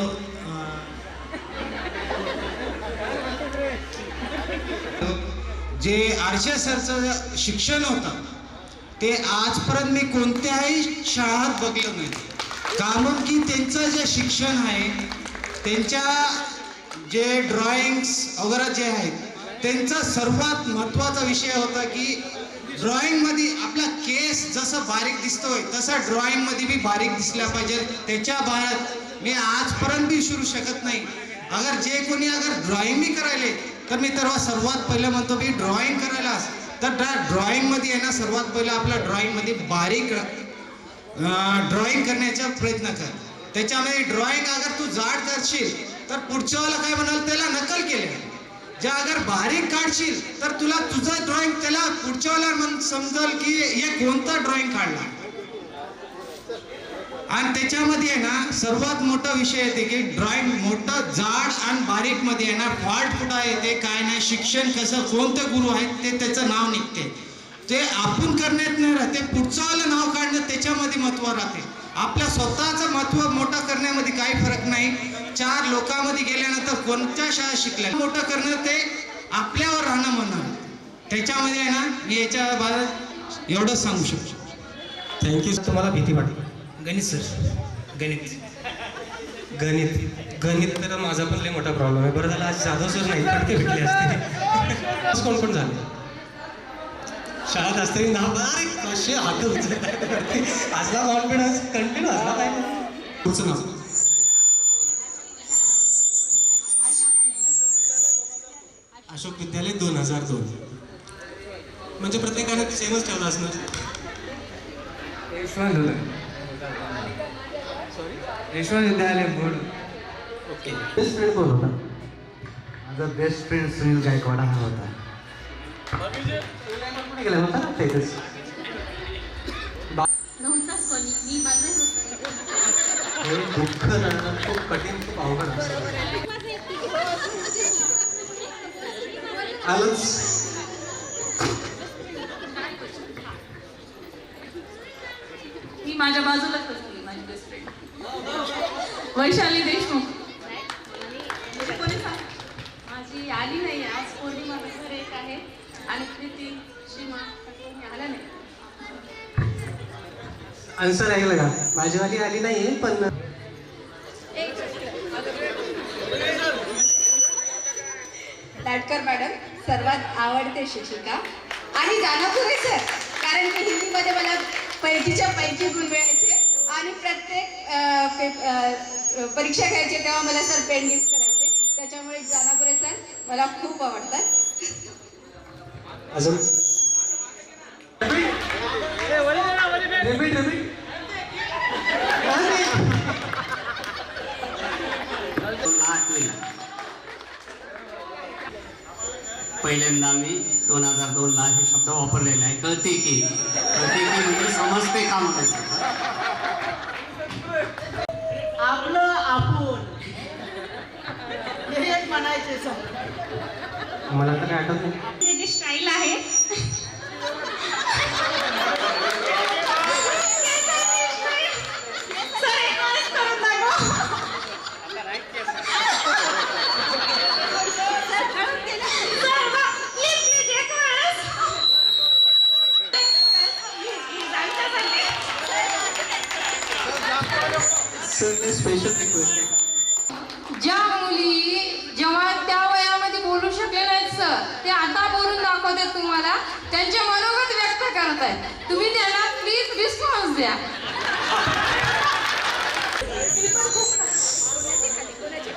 जे आरशे सरचं शिक्षण होतं ते आजपर्यंत मी कोणत्याही शाळेत बघलं नाही. कारण की त्यांचं जे शिक्षण आहे, त्यांच्या जे ड्रॉइंग्स वगैरे जे आहेत, त्यांचा सर्वात महत्त्वाचा विषय होता की ड्रॉइंगमध्ये आपला केस जसं बारीक दिसतोय तसं ड्रॉइंगमध्ये बी बारीक दिसला पाहिजे. त्याच्या बाहेर मी आजपर्यंत बी शिरू शकत नाही. अगर जे कोणी ड्रॉइंग बी करायले तर मी तर सर्वात पहिलं म्हणतो की ड्रॉइंग करायला तर ड्रॉइंगमध्ये आहे ना, सर्वात पहिलं आपल्या ड्रॉइंगमध्ये बारीक ड्रॉइंग करण्याचा प्रयत्न कर. त्याच्यामध्ये ड्रॉइंग अगर तू जाड करशील तर पुढच्या वेळेला काय म्हणाल, त्याला नकल केले. जे अगर बारीक काढशील तर तुला तुझं ड्रॉइंग त्याला पुढच्या वेळेला समजेल की हे कोणता ड्रॉइंग काढला. आणि त्याच्यामध्ये आहे ना सर्वात मोठा विषय येते की ड्रॉइंग मोठं जाड आणि बारीक मध्ये आहे ना फॉल्ट कुठं येते काय नाही, शिक्षण कसं, कोणते गुरु आहेत ते त्याचं नाव निघते. ते आपण करण्यात नाही राहते, पुढचं वाला नाव काढणं त्याच्यामध्ये महत्व राहते. आपल्या स्वतःचं महत्व मोठं करण्यामध्ये काही फरक नाही. 4 लोकांमध्ये गेल्यानंतर कोणत्या शाळा शिकल्या मोठं करणं ते आपल्यावर राहणं म्हणणार. त्याच्यामध्ये आहे ना मी याच्या बाबत एवढंच सांगू शकतो. थँक्यू. तुम्हाला भीती वाटते? गणित सर, गणित गणित तर माझा पण लय मोठा प्रॉब्लेम आहे. बरं झालं आज जाधव सर नाही, फटके भेटले असते. कोण कोण झाले शाळेत असते नाव, अरे कसे हात उचलत असला कॉन्फिडन्स कंटिन्यू असला पाहिजे. पुढचं नाव अशोक विद्यालय 2002. म्हणजे प्रत्येकाने सेमच ठेवला असणार. यशवंत विद्यालय बोर्ड. ओके. बेस्ट फ्रेंड कोण होता? माझा बेस्ट फ्रेंड सुनील गायकवाड हा होता. कुठे गेला होता ना तेच? नव्हताच कोणी, मी माझं हे दुःख ना खूप कठीण, खूप अवघड असतं. आलंच. मी माझ्या बाजूलाच बसली, माझी बेस्ट फ्रेंड वैशाली देशमुख. माझी आली नाही आज, पौर्णिमा वगैरे एक आहे आणि प्रीती सीमा आला नाही. आन्सर ऐकलं का? माझीवाली आली नाहीये पण लाटकर मॅडम सर्वात आवडते शिक्षिका आणि दानापुरे सर, कारण की हिंदीमध्ये मला पैकीच्या पैकी गुण मिळायचे आणि प्रत्येक परीक्षा घ्यायची तेव्हा मला सर पेन गिफ्ट करायचे. त्याच्यामुळे दानापुरे सर मला खूप आवडतात. अजून रिपीट पहिल्यांदा मी 2002ला हे शब्द वापरलेला आहे. कळते की म्हणजे समजते का म्हणायचं. आपलं आपण हे म्हणायचे सर. मला तर काय आठवत नाही. जी स्टाईल आहे स्पेशल रिक्वेस्ट आहे. ज्या मुली जेव्हा त्या वयामध्ये बोलू शकले नाहीत सर, ते आता बोलून दाखवतात तुम्हाला, त्यांचे मनोगत व्यक्त करत आहेत. तुम्ही त्यांना प्लीज रिस्पॉन्स द्या.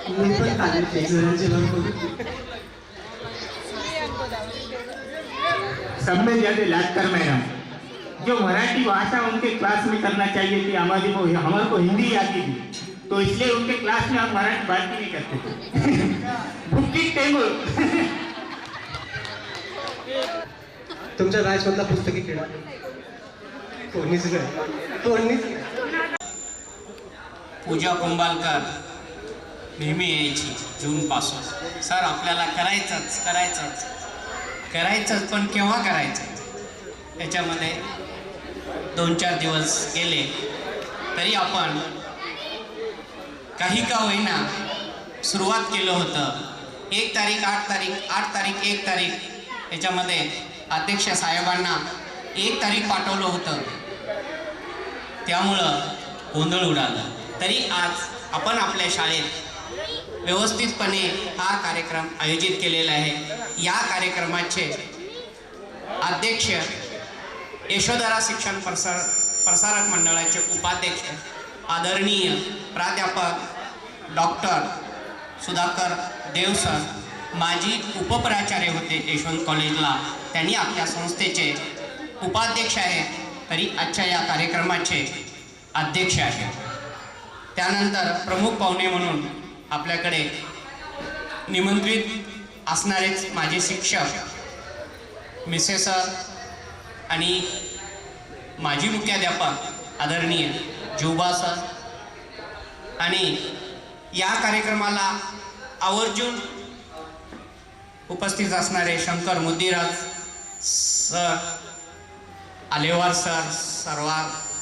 मी पण काढले सब में ज्यादा लाटकर मैडम, जो मराठी भाषा उनके क्लास में करना चाहिए थी, हमारे को हिंदी आती थी, तो इसलिए उनके क्लास में हम मराठी बात ही नहीं करते थे. Booking table. तुमच्या बॅचमधला पुस्तकी खेळ कोणीच नाही. पूजा कुंभालकर नेहमी यायची जूनपासून. सर आपल्याला करायचंच पण केव्हा करायचं. त्याच्यामध्ये 2-4 दिवस गेले तरी आपण काही का होईना सुरुवात केलं होतं. 1 तारीख 8 तारीख 1 तारीख याच्यामध्ये अध्यक्ष साहेबांना 1 तारीख पाठवलं होतं, त्यामुळं गोंधळ उडाला. तरी आज आपण आपल्या शाळेत व्यवस्थितपणे हा कार्यक्रम आयोजित केलेला आहे. या कार्यक्रमाचे अध्यक्ष यशोधरा शिक्षण प्रसारक मंडळाचे उपाध्यक्ष आदरणीय प्राध्यापक डॉक्टर सुधाकर देव सर, माजी उपप्राचार्य होते यशवंत कॉलेजला, त्यांनी आपल्या संस्थेचे उपाध्यक्ष आहेत, तरी आजच्या या कार्यक्रमाचे अध्यक्ष आहेत. त्यानंतर प्रमुख पाहुणे म्हणून आपल्याकडे निमंत्रित असणारेच माझे शिक्षक मिसेस सर आणि माजी मुख्याध्यापक आदरणीय जोबा सर, आणि या कार्यक्रमाला आवर्जून उपस्थित असणारे शंकर मुद्दीराज सर, आलेवार सर, सर्व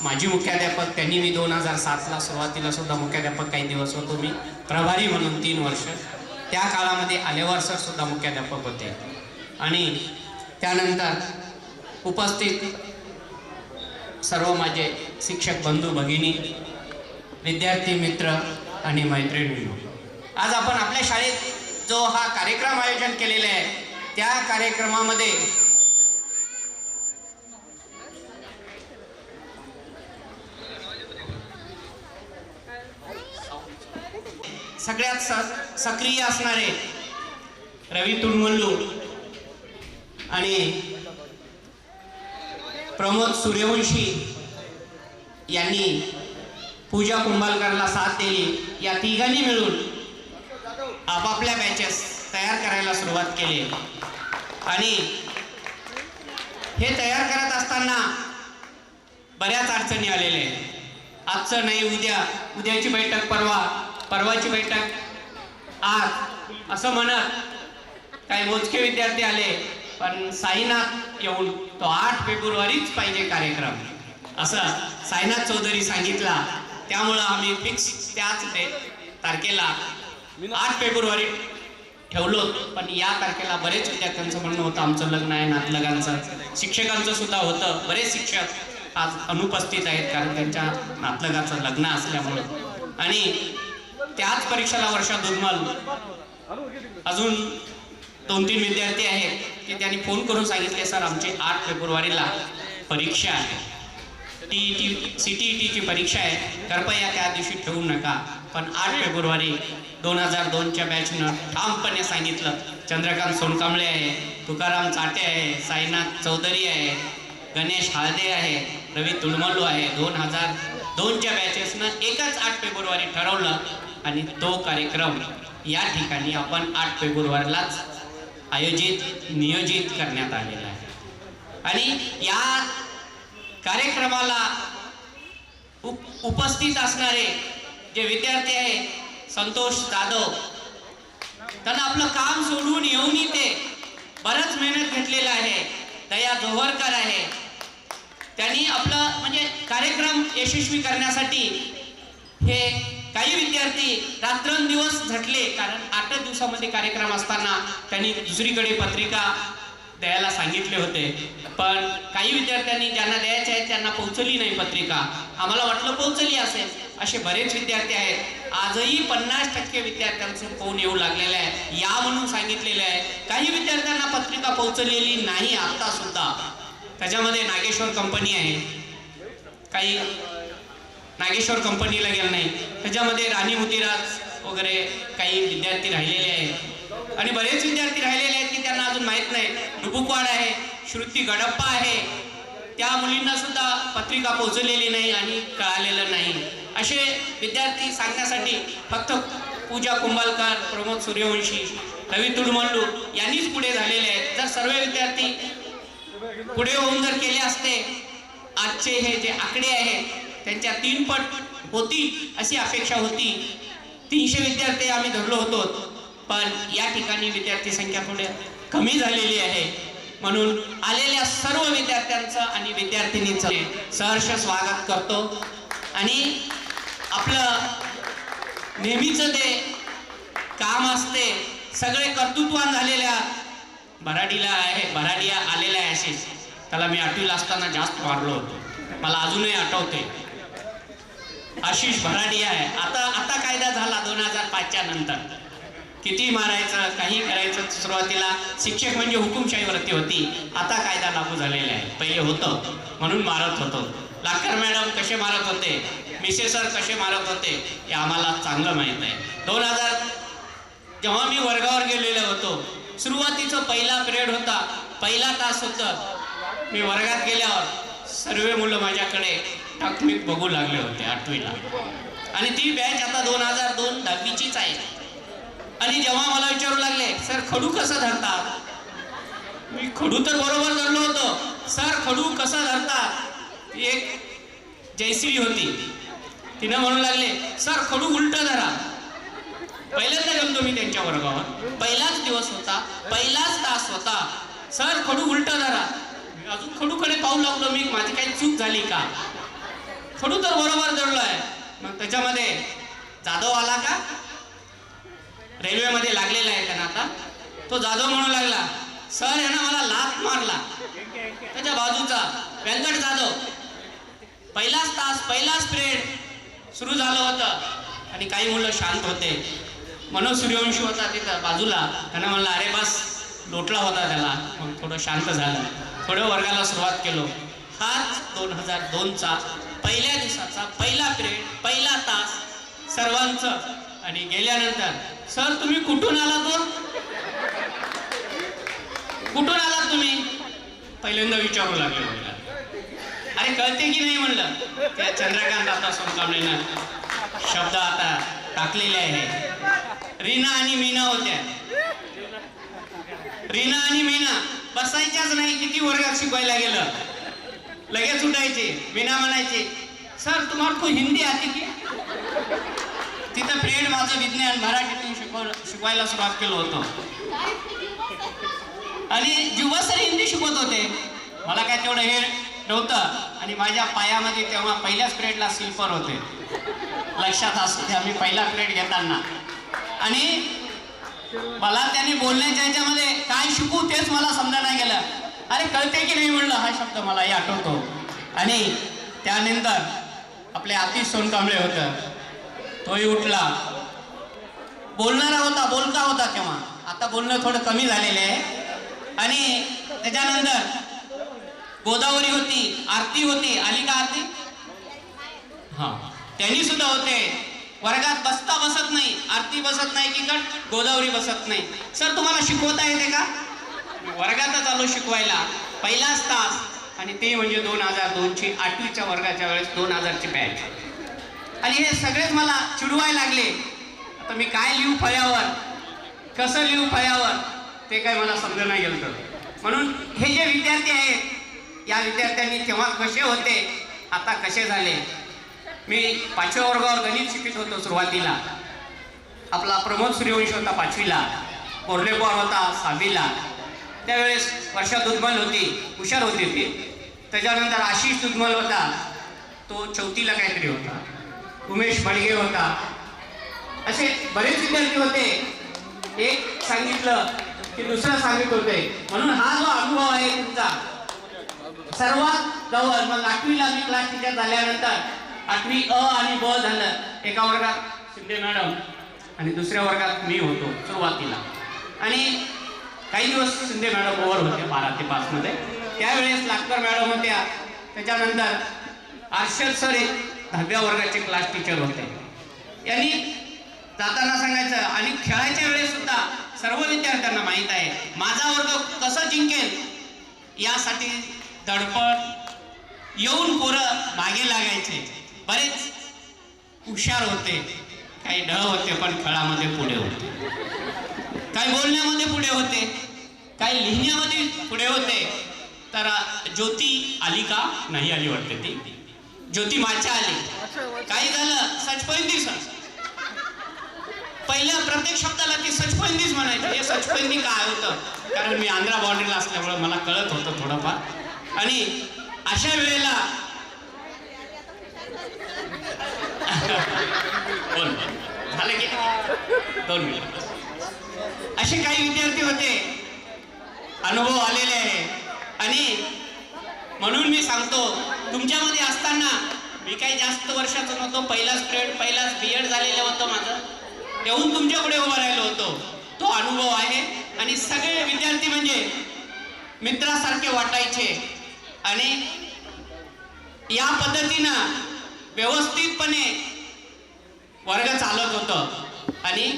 माजी मुख्याध्यापक. त्यांनी मी 2007ला सुरुवातीला सुद्धा मुख्याध्यापक काही दिवस होतो मी, प्रभारी म्हणून 3 वर्ष. त्या काळामध्ये आलेवार सर सुद्धा मुख्याध्यापक होते. आणि त्यानंतर उपस्थित सर्व माझे शिक्षक बंधू भगिनी, विद्यार्थी मित्र आणि मैत्रिणींनो, आज आपण आपल्या शाळेत जो हा कार्यक्रम आयोजन केलेला आहे त्या कार्यक्रमामध्ये सगळ्यात सक्रिय असणारे रवी तुळमल्लू आणि प्रमोद सूर्यवंशी यांनी पूजा कुंभालकरला साथ दिली. या तिघांनी मिळून आपापल्या बॅचेस तयार करायला सुरुवात केली आणि हे तयार करत असताना बऱ्याच अडचणी आलेल्या आहेत. आजचं नाही उद्या, उद्याची बैठक परवा, परवाची बैठक आज, असं म्हणत काही मोजके विद्यार्थी आले. पण साईनाथ येऊन तो 8 फेब्रुवारीच पाहिजे कार्यक्रम असं साईनाथ चौधरी सांगितला. त्यामुळं आम्ही फिक्स त्याच तारखेला 8 फेब्रुवारी ठेवलो. पण या तारखेला बरेच विद्यार्थ्यांचं म्हणणं होतं आमचं लग्न आहे, नातलगांचं, शिक्षकांचं सुद्धा होतं. बरेच शिक्षक आज अनुपस्थित आहेत कारण त्यांच्या नातलगाचं लग्न असल्यामुळं. आणि त्याच परीक्षेला वर्षा दुर्मल अजून 2-3 विद्यार्थी आहेत की त्यांनी फोन करून सांगितले, सर आमची 8 फेब्रुवारीला परीक्षा आहे, CTET ची परीक्षा आहे, कृपया त्या दिवशी ठेवू नका. पण 8 फेब्रुवारी 2002च्या बॅचनं ठामपणे सांगितलं. चंद्रकांत सोनकांबळे आहे, तुकाराम चाटे आहे, साईनाथ चौधरी आहे, गणेश हाळदे आहे, रवी तुळमल्लू आहे. 2002च्या बॅचेसनं एकच 8 फेब्रुवारी ठरवलं आणि तो कार्यक्रम या ठिकाणी आपण 8 फेब्रुवारीलाच नियोजित करण्यात आलेला आहे. आणि या कार्यक्रमाला उपस्थित असणारे जे विद्यार्थी आहे, संतोष जाधव, त्यांना आपलं काम सोडून येऊन इथे बरंच मेहनत घेतलेलं आहे. दया जोहरकर आहे, त्यांनी आपलं म्हणजे कार्यक्रम यशस्वी करण्यासाठी हे काही विद्यार्थी रात्रंदिवस झटले. कारण 8 दिवसामध्ये कार्यक्रम असताना त्यांनी दुसरीकडे पत्रिका द्यायला सांगितले होते. पण काही विद्यार्थ्यांनी ज्यांना द्यायचे आहेत त्यांना पोहोचली नाही पत्रिका. आम्हाला वाटलं पोहोचली असेल. असे बरेच विद्यार्थी आहेत. आजही 50% विद्यार्थ्यांचं फोन येऊ लागलेला आहे, या म्हणून सांगितलेलं आहे. काही विद्यार्थ्यांना पत्रिका पोहोचलेली नाही आता सुद्धा. त्याच्यामध्ये नागेश्वर कंपनी आहे, काही नागेश्वर कंपनीला गेलं नाही. त्याच्यामध्ये राणी मोतीराज वगैरे काही विद्यार्थी राहिलेले आहेत आणि बरेच विद्यार्थी राहिलेले आहेत की त्यांना अजून माहीत नाही. नुबुकवाड आहे, श्रुती गडप्पा आहे, त्या मुलींना सुद्धा पत्रिका पोहोचलेली नाही आणि कळालेलं नाही. असे विद्यार्थी सांगण्यासाठी फक्त पूजा कुंभालकर, प्रमोद सूर्यवंशी, रवी तुळमल्लू यांनीच पुढे झालेले आहेत. जर सर्व विद्यार्थी पुढे होऊन जर केले असते, आजचे हे जे आकडे आहेत त्यांच्या 3 पट होती अशी अपेक्षा होती. 300 विद्यार्थी आम्ही धरलो होतो, पण या ठिकाणी विद्यार्थी संख्या थोडी कमी झालेली आहे. म्हणून आलेल्या सर्व विद्यार्थ्यांचं आणि विद्यार्थिनींचं सहर्ष स्वागत करतो. आणि आपलं नेहमीचं ते काम असते, सगळे कर्तृत्वान झालेल्या भराडीला आहे, भराडिया आलेल्या आहे. अशीच त्याला मी 8वीला असताना जास्त मारलो होतो, मला अजूनही आठवते. आशिष भराडिया आहे. आता कायदा झाला 2005च्या नंतर. किती मारायचं, काही करायचं. सुरुवातीला शिक्षक म्हणजे हुकुमशाहीवरती होती, आता कायदा लागू झालेला आहे. पहिले होतं म्हणून मारत होतो. लाकर मॅडम कसे मारत होते, मिसे सर कसे मारत होते हे आम्हाला चांगलं माहीत आहे. 2000 जेव्हा मी वर्गावर गेलेलो होतो, सुरुवातीचं पहिला पिरियड होता, पहिला तास होतं. मी वर्गात गेल्यावर सर्व मुलं माझ्याकडे टाकमीक बघू लागले होते 8वीला. आणि ती बॅच आता 2002 10वीचीच आहे. आणि जेव्हा मला विचारू लागले, सर खडू कसं धरतात, मी खडू तर बरोबर धरलो होतो. सर खडू कसा धरतात, एक जयश्री होती, तिनं म्हणू लागले, सर खडू उलट धरा. पहिल्यांदा गेलो मी त्यांच्या वर्गावर, पहिलाच दिवस होता, पहिलाच तास होता. सर खडू उलट धरा. अजून खडूकडे पाहू लागलो मी, माझी काही चूक झाली का, खडू तर बरोबर धरलो आहे. मग त्याच्यामध्ये जाधव आला का, रेल्वेमध्ये लागलेला आहे त्यांना. आता तो जाधव म्हणू लागला, सर यानं मला लाथ मारला. त्याच्या बाजूचा व्यंकट जाधव, पहिलाच तास पहिलाच पिरियड सुरू झालं होतं आणि काही मुलं शांत होते. मनोज सूर्यवंशी होता तिथं बाजूला, त्यानं म्हणलं अरे बस, लोटला होता त्याला. मग थोडं शांत झालं, थोडं वर्गाला सुरुवात केलो. हाच 2002चा पहिल्या दिवसाचा पहिला पिरियड, पहिला तास सर्वांचं. आणि गेल्यानंतर सर तुम्ही कुठून आला, तो कुठून आलात तुम्ही, पहिल्यांदा विचारू लागले मला. अरे कळते की नाही म्हणलं. त्या चंद्रकांत आता सोनकांबळेनं शब्द आता टाकलेले आहे. रीना आणि मीना होत्या. रीना आणि मीना बसायच्याच नाही, किती वर्गात शिकवायला गेलं लगेच उठायचे. मीना म्हणायचे सर तुम्हाला को हिंदी आती की. तिथं पिरियड माझं विज्ञान मराठीतून शिकवायला सुरुवात केलं होतं. आणि जीवा सर हिंदी शिकवत होते. मला काय तेवढं हे नव्हतं. आणि माझ्या पायामध्ये तेव्हा पहिल्याच पिरियडला स्लीपर होते, लक्षात असते आम्ही पहिला पिरियड घेताना. आणि मला त्यांनी बोलण्याच्या ह्याच्यामध्ये काय शिकू तेच मला समजा नाही गेलं. अरे कळते की नाही म्हणलं, हा शब्द मलाही आठवतो. आणि त्यानंतर आपले आतिश सोनकांबळे होतं, तोही उठला. बोलणारा होता, बोलका होता तेव्हा. आता बोलणं थोडं कमी झालेलं आहे. आणि त्याच्यानंतर गोदावरी होती, आरती होती. आली का आरती? हा, त्यांनी सुद्धा होते. वर्गात बसता बसत नाही, आरती बसत नाही की गोदावरी बसत नाही. सर तुम्हाला शिकवता येते का. वर्गातच आलो शिकवायला, पहिलाच तास. आणि ते म्हणजे 2002ची 8वीच्या वर्गाच्या वेळेस 2000ची बॅच. आणि हे सगळेच मला चिडवायला लागले. आता मी काय लिहू फळ्यावर, कसं लिहू फळ्यावर, ते काय मला समजून नाही गेलं. म्हणून हे जे विद्यार्थी आहेत, या विद्यार्थ्यांनी तेव्हा कसे होते, आता कसे झाले. मी 5व्या वर्गावर गणित शिकत होतो सुरुवातीला. आपला प्रमोद सूर्यवंशी होता 5वीला, कोर्लेपॉर होता 6वीला. त्यावेळेस वर्षा दुधमल होती, हुशार होती ती. त्याच्यानंतर आशिष दुधमल होता, तो 4थीला काहीतरी होता. उमेश बडगे होता. असे बरेच विद्यार्थी होते. एक सांगितलं की दुसरं सांगित होते. म्हणून हा जो अनुभव आहे तुमचा सर्वात जवळ. मग 8वीला मी क्लास टीचर झाल्यानंतर 8वी अ आणि ब झालं. एका वर्गात शिंदे मॅडम आणि दुसऱ्या वर्गात मी होतो सुरुवातीला. आणि काही दिवस शिंदे मॅडम ओव्हर होते 12 ते 5 मध्ये. त्यावेळेस लाटकर मॅडम होत्या. त्याच्यानंतर अर्षद सर 10व्या वर्गाचे क्लास टीचर होते. यांनी जाताना सांगायचं. आणि खेळायच्या वेळेस सुद्धा सर्व विद्यार्थ्यांना माहीत आहे माझा वर्ग कसं जिंकेल यासाठी धडपड येऊन पोरं मागे लागायचे. बरेच हुशार होते, काही ढ होते, पण खेळामध्ये पुढे होते. काही बोलण्यामध्ये पुढे होते, काही लिहिण्यामध्ये पुढे होते. तर ज्योती आली का नाही आली वाटते. ती ज्योती माच्या आली. काही झालं सचपैंदी सर. पहिल्या प्रत्येक शब्दाला ती सचपैंदीच म्हणायची. हे सचपैंदी काय होतं, कारण मी आंध्रा बाउंड्रीला असल्यामुळे मला कळत होतं थोडंफार. आणि अशा वेळेला बोल झालं की 2 मिनिट. असे काही विद्यार्थी होते, अनुभव आलेले आहे. आणि म्हणून मी सांगतो, तुमच्यामध्ये असताना मी काही जास्त वर्षाचं नव्हतो. पहिलाच पिरियड, पहिलाच बीएड झालेलं होतं माझं. येऊन तुमच्या पुढे उभा राहिलो होतो. तो अनुभव आहे. आणि सगळे विद्यार्थी म्हणजे मित्रासारखे वाटायचे. आणि या पद्धतीनं व्यवस्थितपणे वर्ग चालत होतं. आणि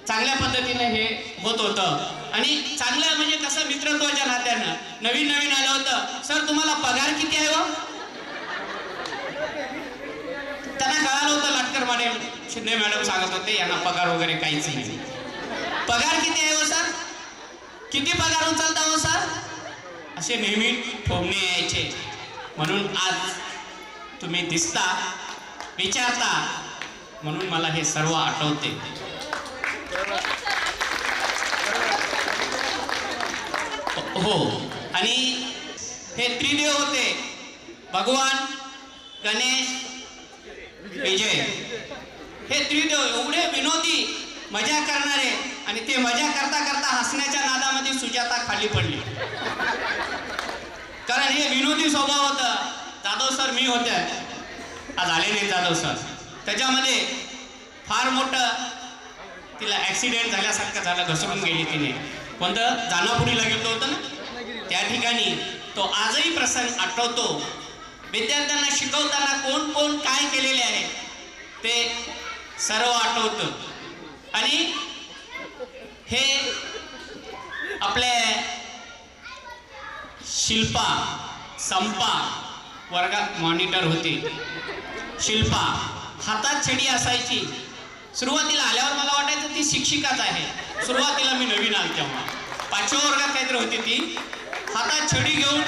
चांगल्या पद्धतीने हे होत होतं. आणि चांगलं म्हणजे कसं मित्रत्वाच्या नात्यानं नवीन नवीन आलं होतं. सर तुम्हाला पगार किती आहे हो. त्यांना कळालं होतं. लाटकर मॅडम, शिंदे मॅडम सांगत होते यांना पगार वगैरे काहीच नाही. पगार किती आहे हो सर, किती पगार उचलता हो सर, असे नेहमी ठोमणे यायचे. म्हणून आज तुम्ही दिसता, विचारता, म्हणून मला हे सर्व आठवते. हो. आणि हे त्रिदेव होते, भगवान, गणेश, विजय. हे त्रिदेव एवढे विनोदी, मजा करणारे. आणि ते मजा करता करता हसण्याच्या नादामध्ये सुजाता खाली पडली. कारण हे विनोदी स्वभाव होतं. जाधव सर मी होते, आज आले नाही जाधव सर. त्याच्यामध्ये फार मोठं तिला ॲक्सिडेंट झाल्यासारखं झालं, घसरून गेली तिने. कोणतं जानापुरीला गेलो होतं ना, त्या ठिकाणी तो आजही प्रसंग आठवतो. विद्यार्थ्यांना शिकवताना कोण कोण काय केलेले आहे ते सर्व आठवतं. आणि हे आपल्या शिल्पा संपा वर्गात मॉनिटर होती. शिल्पा हातात छडी असायची. सुरुवातीला आल्यावर मला वाटायचं ती शिक्षिकाच आहे. सुरुवातीला मी नवीन आलो तेव्हा 5व्या वर्गात काहीतरी होती ती. हातात छडी घेऊन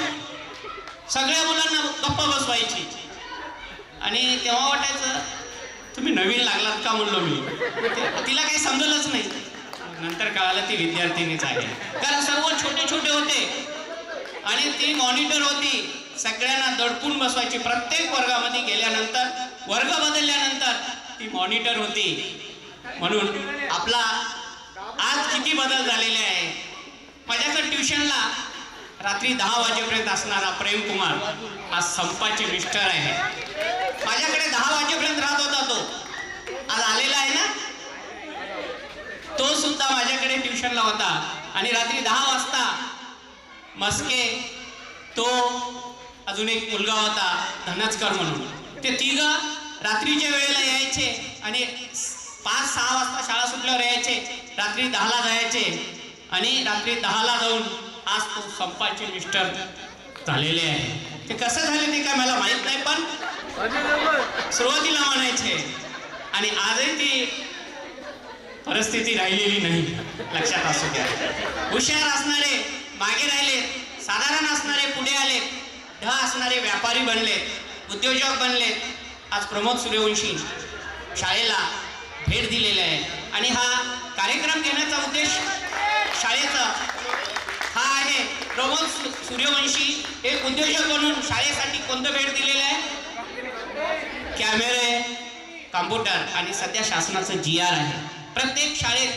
सगळ्या मुलांना गप्पा बसवायची. आणि तेव्हा वाटायचं तुम्ही नवीन लागलात का म्हणलो मी. तिला काही समजलंच नाही. नंतर कळालं ती विद्यार्थिनीच आहे, कारण सर्व छोटे छोटे होते आणि ती मॉनिटर होती. सगळ्यांना दडपून बसवायची. प्रत्येक वर्गामध्ये गेल्यानंतर, वर्ग बदलल्यानंतर ती मॉनिटर होती. म्हणून आपला आज किती बदल झालेले आहे. माझ्याकडे ट्युशनला रात्री 10 वाजेपर्यंत असणारा प्रेम कुमार आज संपाचे मिस्टर आहे. माझ्याकडे 10 वाजेपर्यंत राहत होता तो. आज आलेला आहे ना, तो सुद्धा माझ्याकडे ट्युशनला होता. आणि रात्री 10 वाजता मस्के, तो अजून एक मुलगा होता धनचकर म्हणून, ते तिघं रात्रीच्या वेळेला यायचे आणि 5-6 वाजता शाळा सुटल्यावर यायचे. रात्री 10ला जायचे आणि रात्री 10ला जाऊन आज तो संपाचे मिस्टर झालेले आहे. ते कसं झाले ते काय मला माहित नाही, पण सुरुवातीला म्हणायचे. आणि आजही ती परिस्थिती राहिलेली नाही, लक्षात असू द्या. हुशार असणारे मागे राहिले, साधारण असणारे पुढे आले, ढ असणारे व्यापारी बनले, उद्योजक बनले. आज प्रमोद सूर्यवंशी शाळेला भेट दिलेला आहे. आणि हा कार्यक्रम घेण्याचा उद्देश शाळेचा हा आहे. प्रमोद सूर्यवंशी एक उद्योजक म्हणून शाळेसाठी कोणतं भेट दिलेलं आहे? कॅमेरे, कॉम्प्युटर आणि सध्या शासनाचं GR आहे. प्रत्येक शाळेत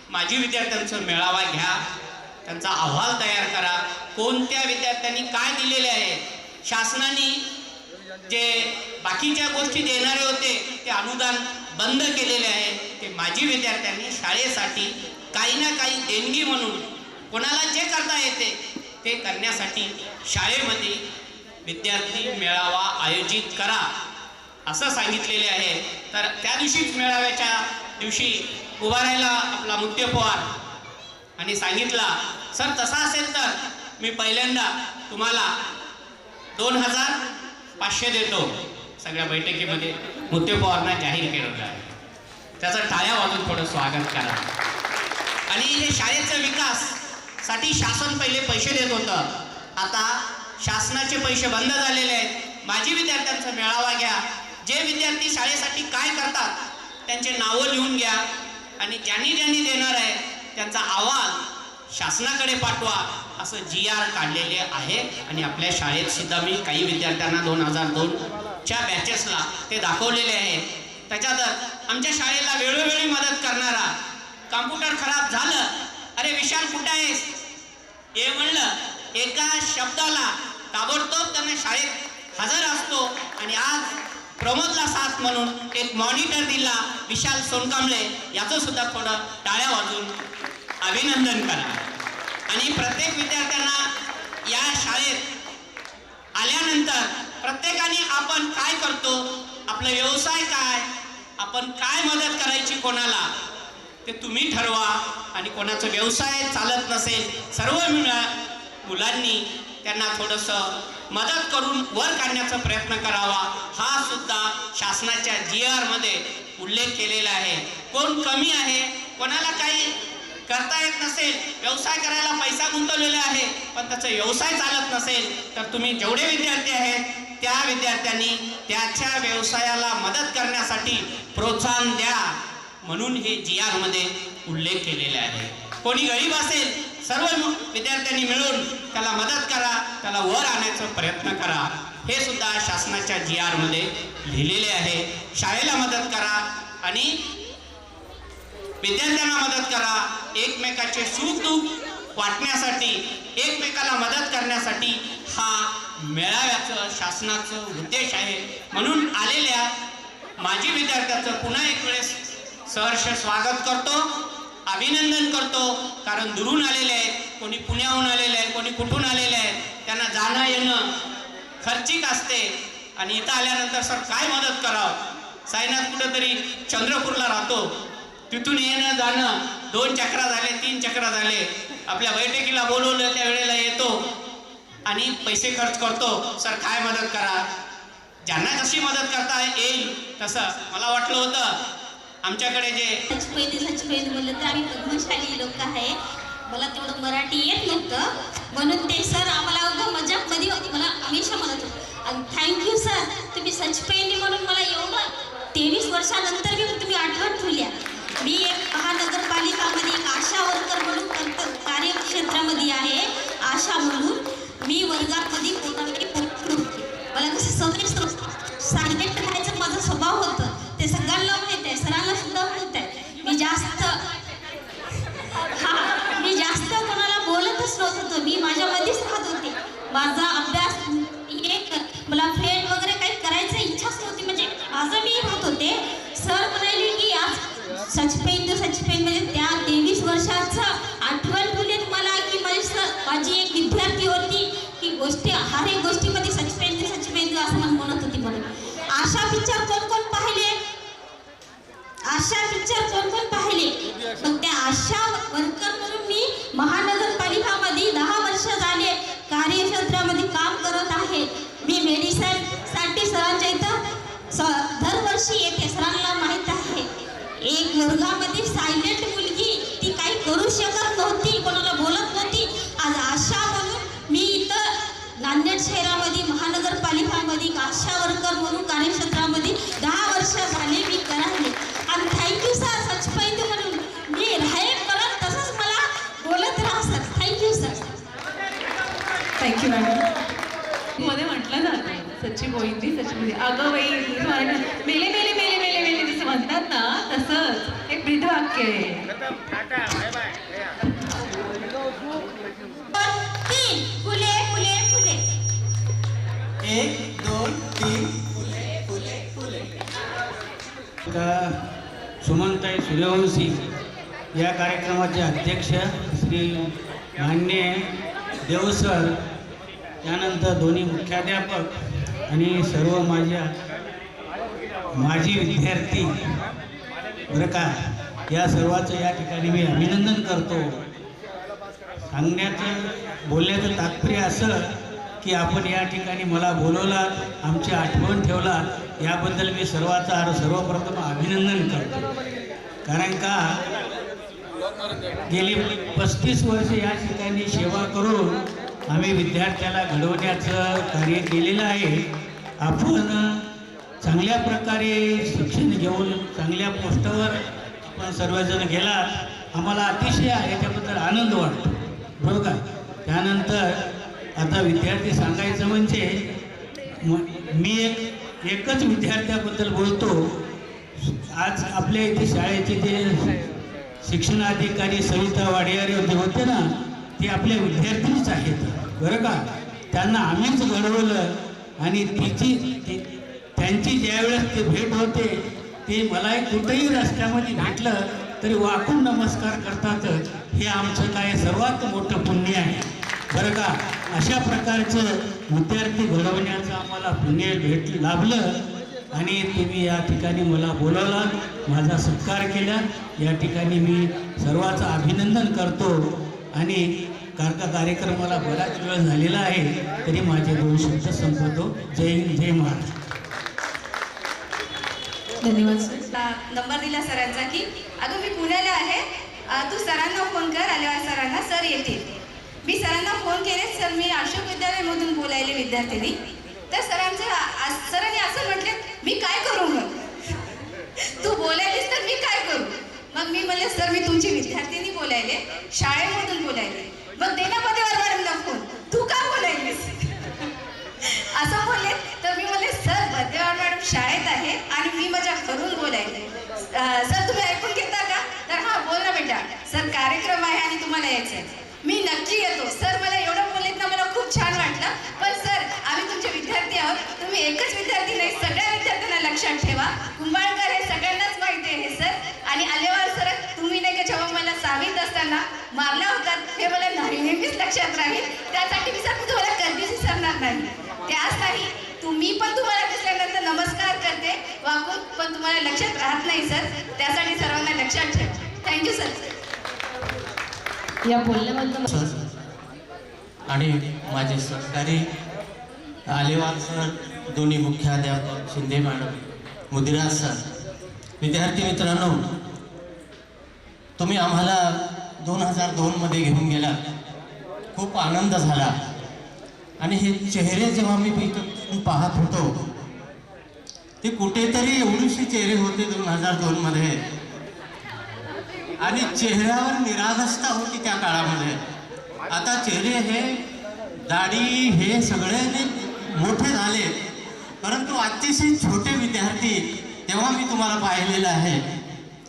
माजी विद्यार्थ्यांचा मेळावा घ्या, त्यांचा अहवाल तयार करा. कोणत्या विद्यार्थ्यांनी काय दिलेले आहे. शासनाने जे बाकीच्या गोष्टी देणारे होते ते अनुदान बंद केलेले आहे. ते माजी विद्यार्थ्यांनी शाळेसाठी काही ना काही देणगी म्हणून कोणाला जे करता येते ते करण्यासाठी शाळेमध्ये विद्यार्थी मेळावा आयोजित करा असं सांगितलेले आहे. तर त्या दिवशीच मेळाव्याच्या दिवशी उभा राहिला आपला मुद्दे पवार आणि सांगितला, सर तसा असेल तर मी पहिल्यांदा तुम्हाला 2500 देतो. सगळ्या बैठकीमध्ये मुद्दे पवारना जाहीर केलेलं आहे. त्याचं टाळ्या वाजून थोडं स्वागत करा. आणि हे शाळेचा विकास साठी शासन पहिले पैसे देत होतं. आता शासनाचे पैसे बंद झालेले आहेत. माजी विद्यार्थ्यांचा मेळावा घ्या. जे विद्यार्थी शाळेसाठी काय करतात त्यांचे नावं लिहून घ्या आणि ज्यांनी ज्यांनी देणार आहे त्यांचा अहवाल शासनाकडे पाठवा असं GR काढलेले आहे. आणि आपल्या शाळेत सुद्धा मी काही विद्यार्थ्यांना 2002च्या बॅचेसला ते दाखवलेले आहे. त्याच्यात आमच्या शाळेला वेळोवेळी मदत करणारा, कॉम्प्युटर खराब झालं, अरे विशाल कुठं आहेस हे म्हणलं, एका शब्दाला ताबडतोब त्यांना शाळेत हजर असतो. आणि आज प्रमोदला साथ म्हणून एक मॉनिटर दिला विशाल सोनकांबळे, याचं सुद्धा थोडं टाळ्या वाजून अभिनंदन करा. आणि प्रत्येक विद्यार्थ्यांना या शाळेत आल्यानंतर प्रत्येकाने आपण काय करतो, आपला व्यवसाय काय, आपण काय मदत करायची कोणाला ते तुम्ही ठरवा. आणि कोणाचा व्यवसाय चालत नसेल, सर्व मुलांनी त्यांना थोडंसं मदत करून वर काढण्याचा प्रयत्न करावा. हा सुद्धा शासनाच्या GR मध्ये उल्लेख केलेला आहे. कोण कमी आहे, कोणाला काही करता येत नसेल, व्यवसाय करायला पैसा गुंतवलेला आहे पण त्याचा व्यवसाय चालत नसेल, तर तुम्ही जेवढे विद्यार्थी आहेत त्या विद्यार्थ्यांनी त्याच्या व्यवसायाला मदत करण्यासाठी प्रोत्साहन द्या म्हणून हे GR मध्ये उल्लेख केलेला आहे. कोणी गरीब असेल, सर्व विद्यार्थ्यांनी मिळून त्याला मदत करा, त्याला वर आणण्याचा प्रयत्न करा. हे सुद्धा शासनाच्या GR मध्ये लिहिलेले आहे. शाळेला मदत करा आणि विद्यार्थ्यांना मदत करा. एकमेकाचे सुख दुःख वाटण्यासाठी, एकमेकाला मदत करण्यासाठी हा मेळाव्याचं शासनाचं उद्देश आहे. म्हणून आलेल्या माजी विद्यार्थ्यांचं पुन्हा एक वेळेस सहर्ष स्वागत करतो, अभिनंदन करतो. कारण दुरून आलेले आहेत, कोणी पुण्याहून आलेले आहे, कोणी कुठून आलेले आहे, त्यांना जाणं येणं खर्चिक असते. आणि इथं आल्यानंतर सर काय मदत करावं. साईनाथ कुठंतरी चंद्रपूरला राहतो, तिथून येणं जाणं 2 चक्रा झाले, 3 चक्रा झाले. आपल्या बैठकीला बोलवलं त्यावेळेला येतो आणि पैसे खर्च करतो. सर काय मदत करा. ज्यांना कशी मदत करता येईल तसं मला वाटलं होतं. आमच्याकडे जे सचपैनी बोललं तर आम्ही पद्मशाली लोक आहे. मला तेवढं मराठी येत नव्हतं, म्हणून ते सर आम्हाला अवघं मजाकमध्ये मला हमेशा म्हणत होतं. आणि थँक्यू सर, तुम्ही सचपैनी म्हणून मला एवढं 23 वर्षानंतर मी तुम्ही आठवण ठेवल्या. मी एक महानगरपालिकामध्ये एक आशा वर्कर म्हणून कार्यक्षेत्रामध्ये आहे. आशा म्हणून मी वर्गामध्ये कोणाकडे पोहोचलो होते. मला कसं सवय सायलेंट राहायचं माझा स्वभाव होतं, ते सगळ्यांना माहीत आहे, सरांना सुद्धा माहीत आहे. मी जास्त कोणाला बोलतच नव्हतं. मी माझ्यामध्येच राहत होते. माझा अभ्यास एक मला फ्रेंड वगैरे काही करायची इच्छाच नव्हती, म्हणजे माझं मी राहत होते. सर म्हणाले की आज सचपेन म्हणजे त्या 23 वर्षाचं आठवण ठेवली मला की माझी एक विद्यार्थी होती की हर एक गोष्टीमध्ये सचपेन असं म्हणत होती. म्हणून आशा पिक्चर कोण पाहिले, आशा पिक्चर कोण पाहिले. मग त्या आशा वर्कर म्हणून मी महानगरपालिकामध्ये 10 वर्ष झाले कार्यक्षेत्रामध्ये काम करत आहे. मी मेडिसिनसाठी सरांच्या इथं दरवर्षी येते. सरांना माहीत आहे एक वर्गामध्ये सायलेंट मुलगी, ती काही करू शकत नव्हती, कोणाला बोलत नव्हती. आज आशा म्हणून मी इथं नांदेड शहरामध्ये महानगरपालिकामध्ये आशा वर्कर म्हणून कार्यक्षेत्रामध्ये 10 वर्ष झाले मी करायले. आणि थँक्यू सर, सचपैनी म्हणून मी राहील परत तसंच मला बोलत राहा sir. Thank you sir. Thank you madam. मध्ये म्हटलं जातं सच्ची बोईंदी सच्ची अगं बाई मेले मेले मेले मेले मेले जसं म्हणतात ना, तसंच एक ब्रीदवाक्य आहे. 3 फुले फुले फुले 1 2 3 फुले फुले फुले. सुमनताई सूर्यवंशी या कार्यक्रमाचे अध्यक्ष श्री मान्य देवसर, त्यानंतर दोन्ही मुख्याध्यापक आणि सर्व माजी विद्यार्थी बरं का, या सर्वांचं या ठिकाणी मी अभिनंदन करतो. बोलण्याचं तात्पर्य असं की आपण या ठिकाणी मला बोलवलात, आमची आठवण ठेवलात, याबद्दल मी सर्वप्रथम अभिनंदन करतो. कारण का गेली 35 वर्ष या ठिकाणी सेवा करून आम्ही विद्यार्थ्याला घडवण्याचं कार्य केलेलं आहे. आपण चांगल्या प्रकारे शिक्षण घेऊन चांगल्या पोस्टवर आपण सर्वजण गेलात, आम्हाला अतिशय याच्याबद्दल आनंद वाटतो बरोबर का. त्यानंतर आता विद्यार्थी सांगायचं म्हणजे मी एकच विद्यार्थ्याबद्दल बोलतो. आज आपल्या इथे शाळेचे जे शिक्षणाधिकारी सविता वाडियार होते ना, ते आपल्या विद्यार्थीच आहेत बरं का. त्यांना आम्हीच घडवलं आणि त्यांची ज्यावेळेस ते भेट होते ते मला कुठेही रस्त्यामध्ये भेटलं तरी वाकून नमस्कार करतात. हे आमचं काय सर्वात मोठं पुण्य आहे बरं का. अशा प्रकारचं विद्यार्थी घडवण्याचं आम्हाला पुण्य लाभलं आणि तुम्ही या ठिकाणी मला बोलावलात, माझा सत्कार केला. या ठिकाणी मी सर्वांचं अभिनंदन करतो. आणि कार्यक्रमाला बराच वेळ झालेला आहे तरी माझे 2 शब्द संपवतो. जय हिंद, जय महाराष्ट्र. धन्यवाद. नंबर दिला सरांचा की अगं मी पुण्याला आहे, तू सरांना फोन कर, आल्यावर सरांना सर येतील. मी सरांना फोन केले, सर मी अशोक विद्यालयामधून बोलायले विद्यार्थिनी. तर सरांनी असं म्हटले मी काय करू, मग तू बोलायलीस तर मी काय करू. मग मी म्हणले सर मी तुमची विद्यार्थिनी बोलायले, शाळेमधून बोलायले. मग देना पदेवार मॅडमला फोन, तू का बोलायलीस असं बोलले. तर मी म्हणले सर पदेवार मॅडम शाळेत आहे आणि मी माझ्या घरून बोलायले. सर तुम्ही ऐकून घेता का. तर हां बोल ना बेटा, सर कार्यक्रम आहे आणि तुम्हाला यायचं आहे. मी नक्की येतो. सर मला एवढं बोललेत ना, मला खूप छान वाटलं. पण सर आम्ही तुमचे विद्यार्थी आहोत, तुम्ही एकच विद्यार्थी नाही, सगळ्या विद्यार्थ्यांना लक्षात ठेवा. कुंभाळकर हे सगळ्यांनाच माहिती आहे सर. आणि मारल्या होतात हे मला नेहमीच लक्षात राहील. त्यासाठी मी सर तुम्हाला कधीच विसरणार नाही. त्याच नाही तुम्ही पण तुम्हाला दिसल्यानंतर नमस्कार करते वाकून, पण तुम्हाला लक्षात राहत नाही सर. त्यासाठी सर्वांना लक्षात ठेवा. Thank you sir. या बोलण्याबद्दल आणि माझे सहकारी आलेवार सर, दोन्ही मुख्याध्यापक शिंदे मॅडम, मुदिराज सर, विद्यार्थी मित्रांनो, तुम्ही आम्हाला 2002मध्ये घेऊन गेला. खूप आनंद झाला. आणि हे चेहरे जेव्हा मी इथून पाहत होतो ते कुठेतरी एवढीशी चेहरे होते 2002मध्ये, आणि चेहऱ्यावर निरागसता होती त्या काळामध्ये. आता चेहरे हे दाढी हे सगळे मोठे झाले, परंतु अतिशय छोटे विद्यार्थी तेव्हा मी तुम्हाला पाहिलेलं आहे.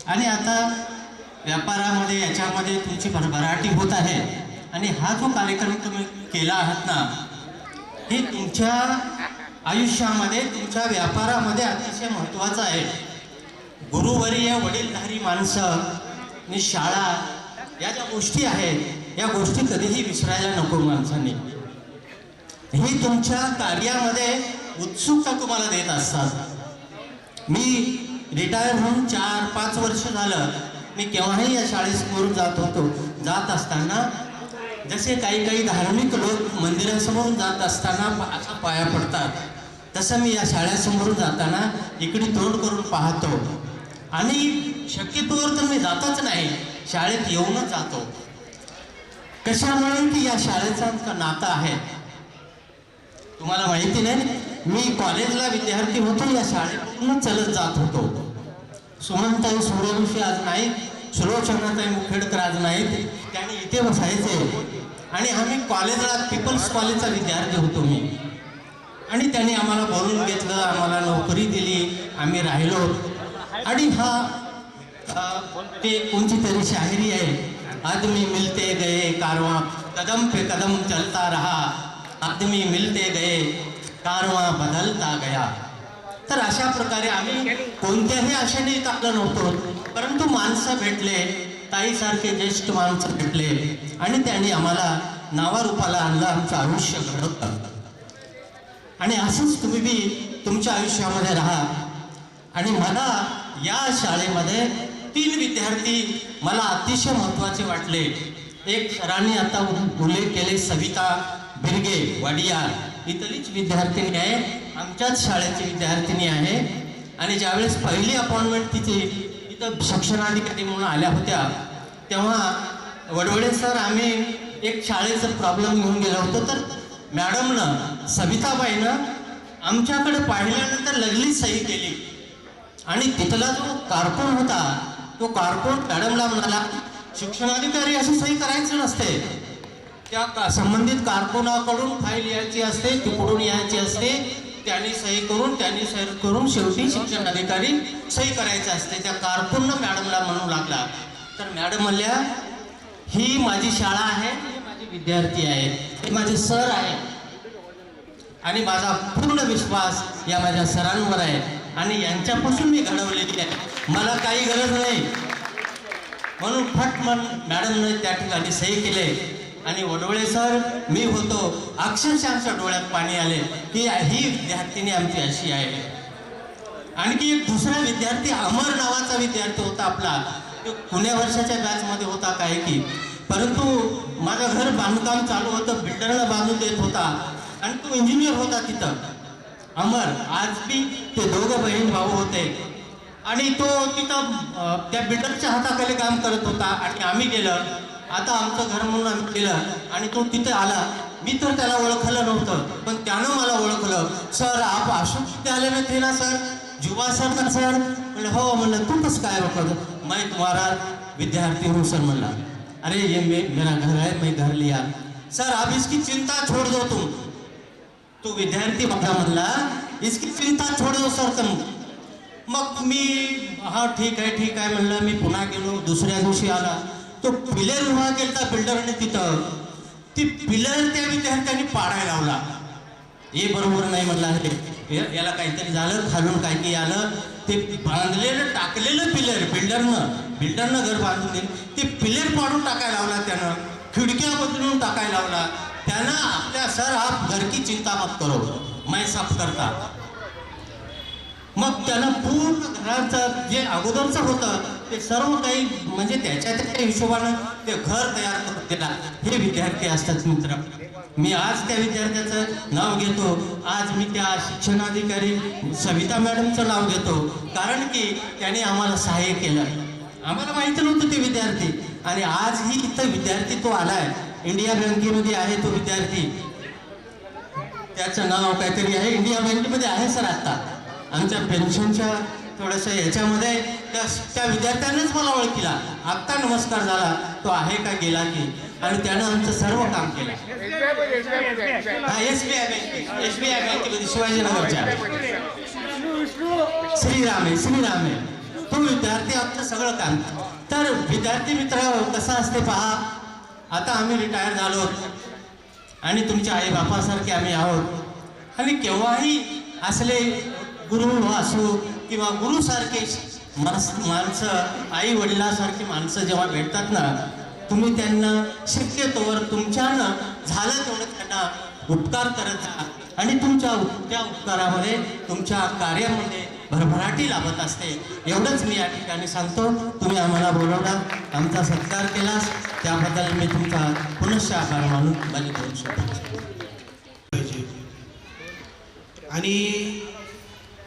आणि आता व्यापारामध्ये याच्यामध्ये तुमची भरभराटी होत आहे. आणि हा जो कार्यक्रम तुम्ही केला आहात ना, हे तुमच्या आयुष्यामध्ये तुमच्या व्यापारामध्ये अतिशय महत्त्वाचं आहे. गुरुवर्य, वडीलधारी माणसं आणि शाळा या ज्या गोष्टी आहेत या गोष्टी कधीही विसरायला नको माणसांनी. ही तुमच्या कार्यामध्ये उत्सुकता तुम्हाला देत असतात. मी रिटायर होऊन 4-5 वर्ष झालं. मी केव्हाही या शाळेसमोरून जात असताना जसे काही धार्मिक लोक मंदिरासमोरून जात असताना असा पाया पडतात, तसं मी या शाळेसमोरून जाताना इकडे तोंड करून पाहतो. आणि शक्यतोवर तर मी जातच नाही, शाळेत येऊनच जातो. कशामुळे की या शाळेचं आमचं नातं आहे. तुम्हाला माहिती नाही, मी कॉलेजला विद्यार्थी होतो, या शाळेतून चलत जात होतो. सुमनताई सूर्यवंशी आज नाहीत, सुलोचनाताई मुखेडकर आज नाहीत, त्यांनी इथे बसायचे. आणि आम्ही कॉलेजला पीपल्स कॉलेजचा विद्यार्थी होतो मी. आणि त्यांनी आम्हाला बोलून घेतलं, आम्हाला नोकरी दिली, आम्ही राहिलो. आणि ते कोणती तरी शायरी आहे, आदमी मिलते गए कारवां कदम पे कदम चलता रहा, आदमी मिलते गए कारवां बदलता गया. तर अशा प्रकारे आम्ही कोणत्याही आशेने टाकलं नव्हतो, परंतु माणसं भेटले, ताईसारखे ज्येष्ठ माणसं भेटले आणि त्यांनी आम्हाला नावारूपाला आणलं, आमचं आयुष्य घडवलं. आणि असंच तुम्ही बी तुमच्या आयुष्यामध्ये राहा. आणि मला या शाळेमध्ये 3 विद्यार्थी मला अतिशय महत्त्वाचे वाटले. एक सरांनी आता उल्लेख केले, सविता बिरगे वाडियार, इथलीच विद्यार्थिनी आहे, आमच्याच शाळेची विद्यार्थिनी आहे. आणि ज्यावेळेस पहिली अपॉइंटमेंट तिची इथं शिक्षणाधिकारी म्हणून आल्या होत्या, तेव्हा वडवडे सर आम्ही एक शाळेचं प्रॉब्लेम घेऊन गेलो होतो. तर मॅडमनं, सविताबाईनं आमच्याकडे पाहिल्यानंतर लगेच सही केली. आणि तिथला जो कारकून होता, तो कारकून मॅडमला म्हणाला, शिक्षणाधिकारी अशी सही करायची नसते, त्या संबंधित कारकुनाकडून फाईल यायची असते, तिकडून यायची असते, त्यांनी सही करून शेवटी शिक्षणाधिकारी सही करायची असते. त्या कारकूननं मॅडमला म्हणू लागला. तर मॅडम म्हणल्या, ही माझी शाळा आहे, ही माझी विद्यार्थी आहे, हे माझे सर आहे. आणि माझा पूर्ण विश्वास या माझ्या सरांवर आहे आणि यांच्यापासून मी घडवलेली आहे, मला काही गरज नाही. म्हणून फटमन मॅडमने त्या ठिकाणी सही केले. आणि वडवळे सर, मी होतो, अक्षरशः आमच्या डोळ्यात पाणी आले की ही विद्यार्थिनी आमची अशी आहे. आणखी एक दुसरा विद्यार्थी, अमर नावाचा विद्यार्थी होता आपला, तो पुण्या वर्षाच्या बॅचमध्ये होता काय की, परंतु माझं घर बांधकाम चालू होतं, बिल्डरला बांधून देत होता आणि तो इंजिनियर होता तिथं. अमर, आज बी ते दोघं बहीण भाऊ होते. आणि तो तिथं त्या बिल्डरच्या हाताखाली काम करत होता. आणि आम्ही गेलं, आता आमचं घर म्हणून आम्ही केलं. आणि तो तिथे आला. मी तर त्याला ओळखलं नव्हतं, पण त्यानं मला ओळखलं. सर, आप अशोक विद्यालय में थे ना सर, जुवा सर ना सर? म्हणलं हो. म्हणलं तू कसं काय ओळखलं? मैं तुम्हारा विद्यार्थी हूँ सर. म्हणला, अरे ये मेरा घर है, मैं घर लिया. सर अब इसकी चिंता छोड़ दो तुम. तो विद्यार्थी बघा म्हणला, इसकी चिंता छोड़ दो सर तुम. मग मी हा ठीक आहे म्हणलं. मी पुन्हा गेलो. दुसऱ्या दिवशी आला. तो पिलर उभा केला बिल्डरने तिथं. ती पिलर त्या विद्यार्थ्यांनी पाडायला लावला. हे बरोबर नाही म्हणला, याला काहीतरी झालं, खालून काही आलं. ते बांधलेलं टाकलेलं पिलर बिल्डरनं बिल्डरनं घर बांधून दिलं, ते पिलर पाडून टाकायला लावला त्यानं, खिडक्या बदलून टाकायला लावला त्यानं. आपल्या सर आप घर की चिंता मत करो मैं सब करता. मग त्यानं पूर्ण घराचं जे अगोदरचं होतं ते सर्व काही म्हणजे त्याच्या हिशोबानं ते घर तयार करून दिला. हे विद्यार्थी असतात मित्र. मी आज त्या विद्यार्थ्याचं नाव घेतो. आज मी त्या शिक्षणाधिकारी सविता मॅडमचं नाव घेतो, कारण की त्याने आम्हाला सहाय्य केलं. आम्हाला माहिती नव्हतं ते विद्यार्थी, आणि आजही इथं विद्यार्थी तो आलाय. इंडिया बँकेमध्ये आहे तो विद्यार्थी, त्याचं नाव काहीतरी आहे, इंडिया बँकेमध्ये आहे सर. आता आमच्या पेन्शनच्या थोडंसं याच्यामध्ये त्या विद्यार्थ्यानेच मला ओळखीला. आत्ता नमस्कार झाला, तो आहे का गेला की, आणि त्यानं आमचं सर्व काम केलं. हा SBI बँकेमध्ये शिवाजीनगरच्या श्रीराम आहे तो विद्यार्थी आमचं सगळं काम. तर विद्यार्थी मित्र कसं असते पहा, आता आम्ही रिटायर झालो आणि तुमच्या आई बापासारखे आम्ही आहोत, आणि केव्हाही असले गुरु असो किंवा गुरुसारखे माणसं, आई वडिलांसारखी माणसं जेव्हा भेटतात ना, तुम्ही त्यांना शक्यतोवर तुमच्यानं झालं तेवढं त्यांना उपकार करत जा, आणि तुमच्या त्या उपकारामध्ये तुमच्या कार्यामध्ये भरभराटी लाभत असते. एवढंच मी या ठिकाणी सांगतो. तुम्ही आम्हाला बोलवला, आमचा सत्कार केलास, त्याबद्दल मी तुमचा पुनश्च आभार मानून माझे 2 शब्द. आणि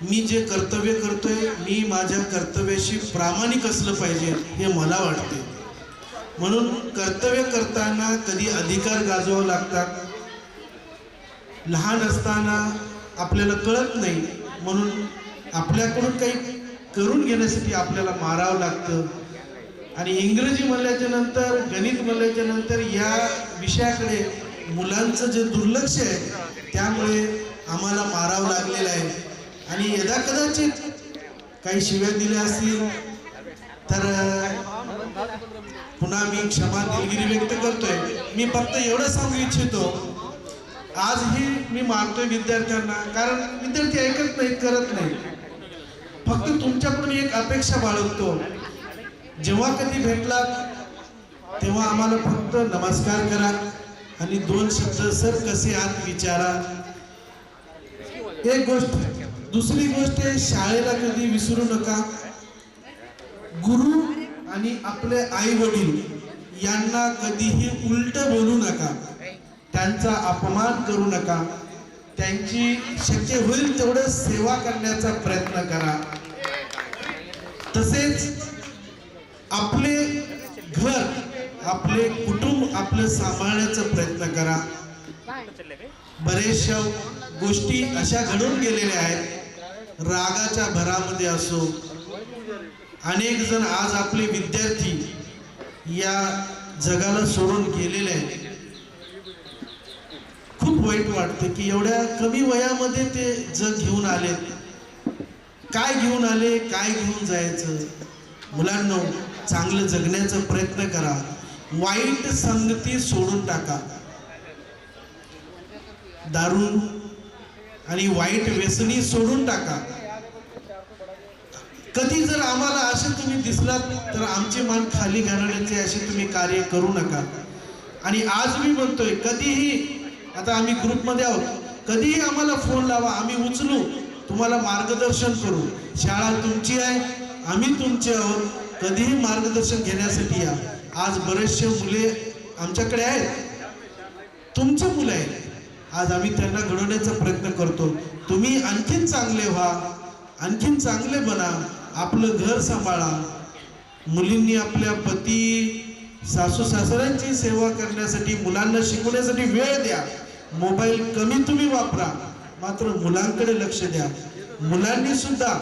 मी जे कर्तव्य करतोय, मी माझ्या कर्तव्याशी प्रामाणिक असलं पाहिजे हे मला वाटते. म्हणून कर्तव्य करताना कधी अधिकार गाजवावे लागतात. लहान असताना आपल्याला कळत नाही, म्हणून आपल्याकडून काही करून घेण्यासाठी आपल्याला मारावं लागतं. आणि इंग्रजी म्हणल्याच्या नंतर, गणित म्हणल्याच्या नंतर या विषयाकडे मुलांचं जे दुर्लक्ष आहे त्यामुळे आम्हाला मारावं लागलेलं आहे. आणि यदा कदाचित काही शिव्या दिल्या असतील तर पुन्हा मी क्षमा दिलगिरी व्यक्त करतोय. मी फक्त एवढं सांगू इच्छितो, आजही मी मारतोय विद्यार्थ्यांना, कारण विद्यार्थी ऐकत नाही, करत नाही. फक्त तुमच्याकडून एक अपेक्षा बाळगतो, जेव्हा कधी भेटलात तेव्हा आम्हाला फक्त नमस्कार करा आणि 2 शब्द सर कसे आहात विचारा. एक गोष्ट. दुसरी गोष्ट आहे, शाळेला कधी विसरू नका. गुरु आणि आपले आई वडील यांना कधीही उलट बोलू नका, त्यांचा अपमान करू नका. त्यांची शक्य होईल तेवढं सेवा करण्याचा प्रयत्न करा. तसेच आपले घर, आपले कुटुंब आपलं सांभाळण्याचा प्रयत्न करा. बरेचशा गोष्टी अशा घडून गेलेल्या आहेत, रागाच्या भरामध्ये असो. अनेक जण आज आपले विद्यार्थी या जगाला सोडून गेलेले आहेत. खूप वाईट वाटते की एवढ्या कमी वयामध्ये ते जग घेऊन आले. काय घेऊन आले, काय घेऊन जायचं. मुलांनो, चांगलं जगण्याचा प्रयत्न करा. वाईट संगती सोडून टाका. दारू आणि वाईट व्यसनी सोडून टाका. कधी जर आम्हाला असे तुम्ही दिसलात तर आमची मान खाली घालण्याचे असे तुम्ही कार्य करू नका. आणि आज मी म्हणतोय, कधीही, आता आम्ही ग्रुपमध्ये आहोत, कधीही आम्हाला फोन लावा, आम्ही उचलू, तुम्हाला मार्गदर्शन करू. शाळा तुमची आहे, आम्ही तुमचे आहोत. कधीही मार्गदर्शन घेण्यासाठी या. आज बरेचसे मुले आमच्याकडे आहेत, तुमचे मुलं आहेत. आज आम्ही त्यांना घडवण्याचा प्रयत्न करतो. तुम्ही आणखीन चांगले व्हा, आणखीन चांगले बना, आपलं घर सांभाळा. मुलींनी आपल्या पती सासू सासऱ्यांची सेवा करण्यासाठी, मुलांना शिकवण्यासाठी वेळ द्या. मोबाईल कमी तुम्ही वापरा, मात्र मुलांकडे लक्ष द्या. मुलांनी सुद्धा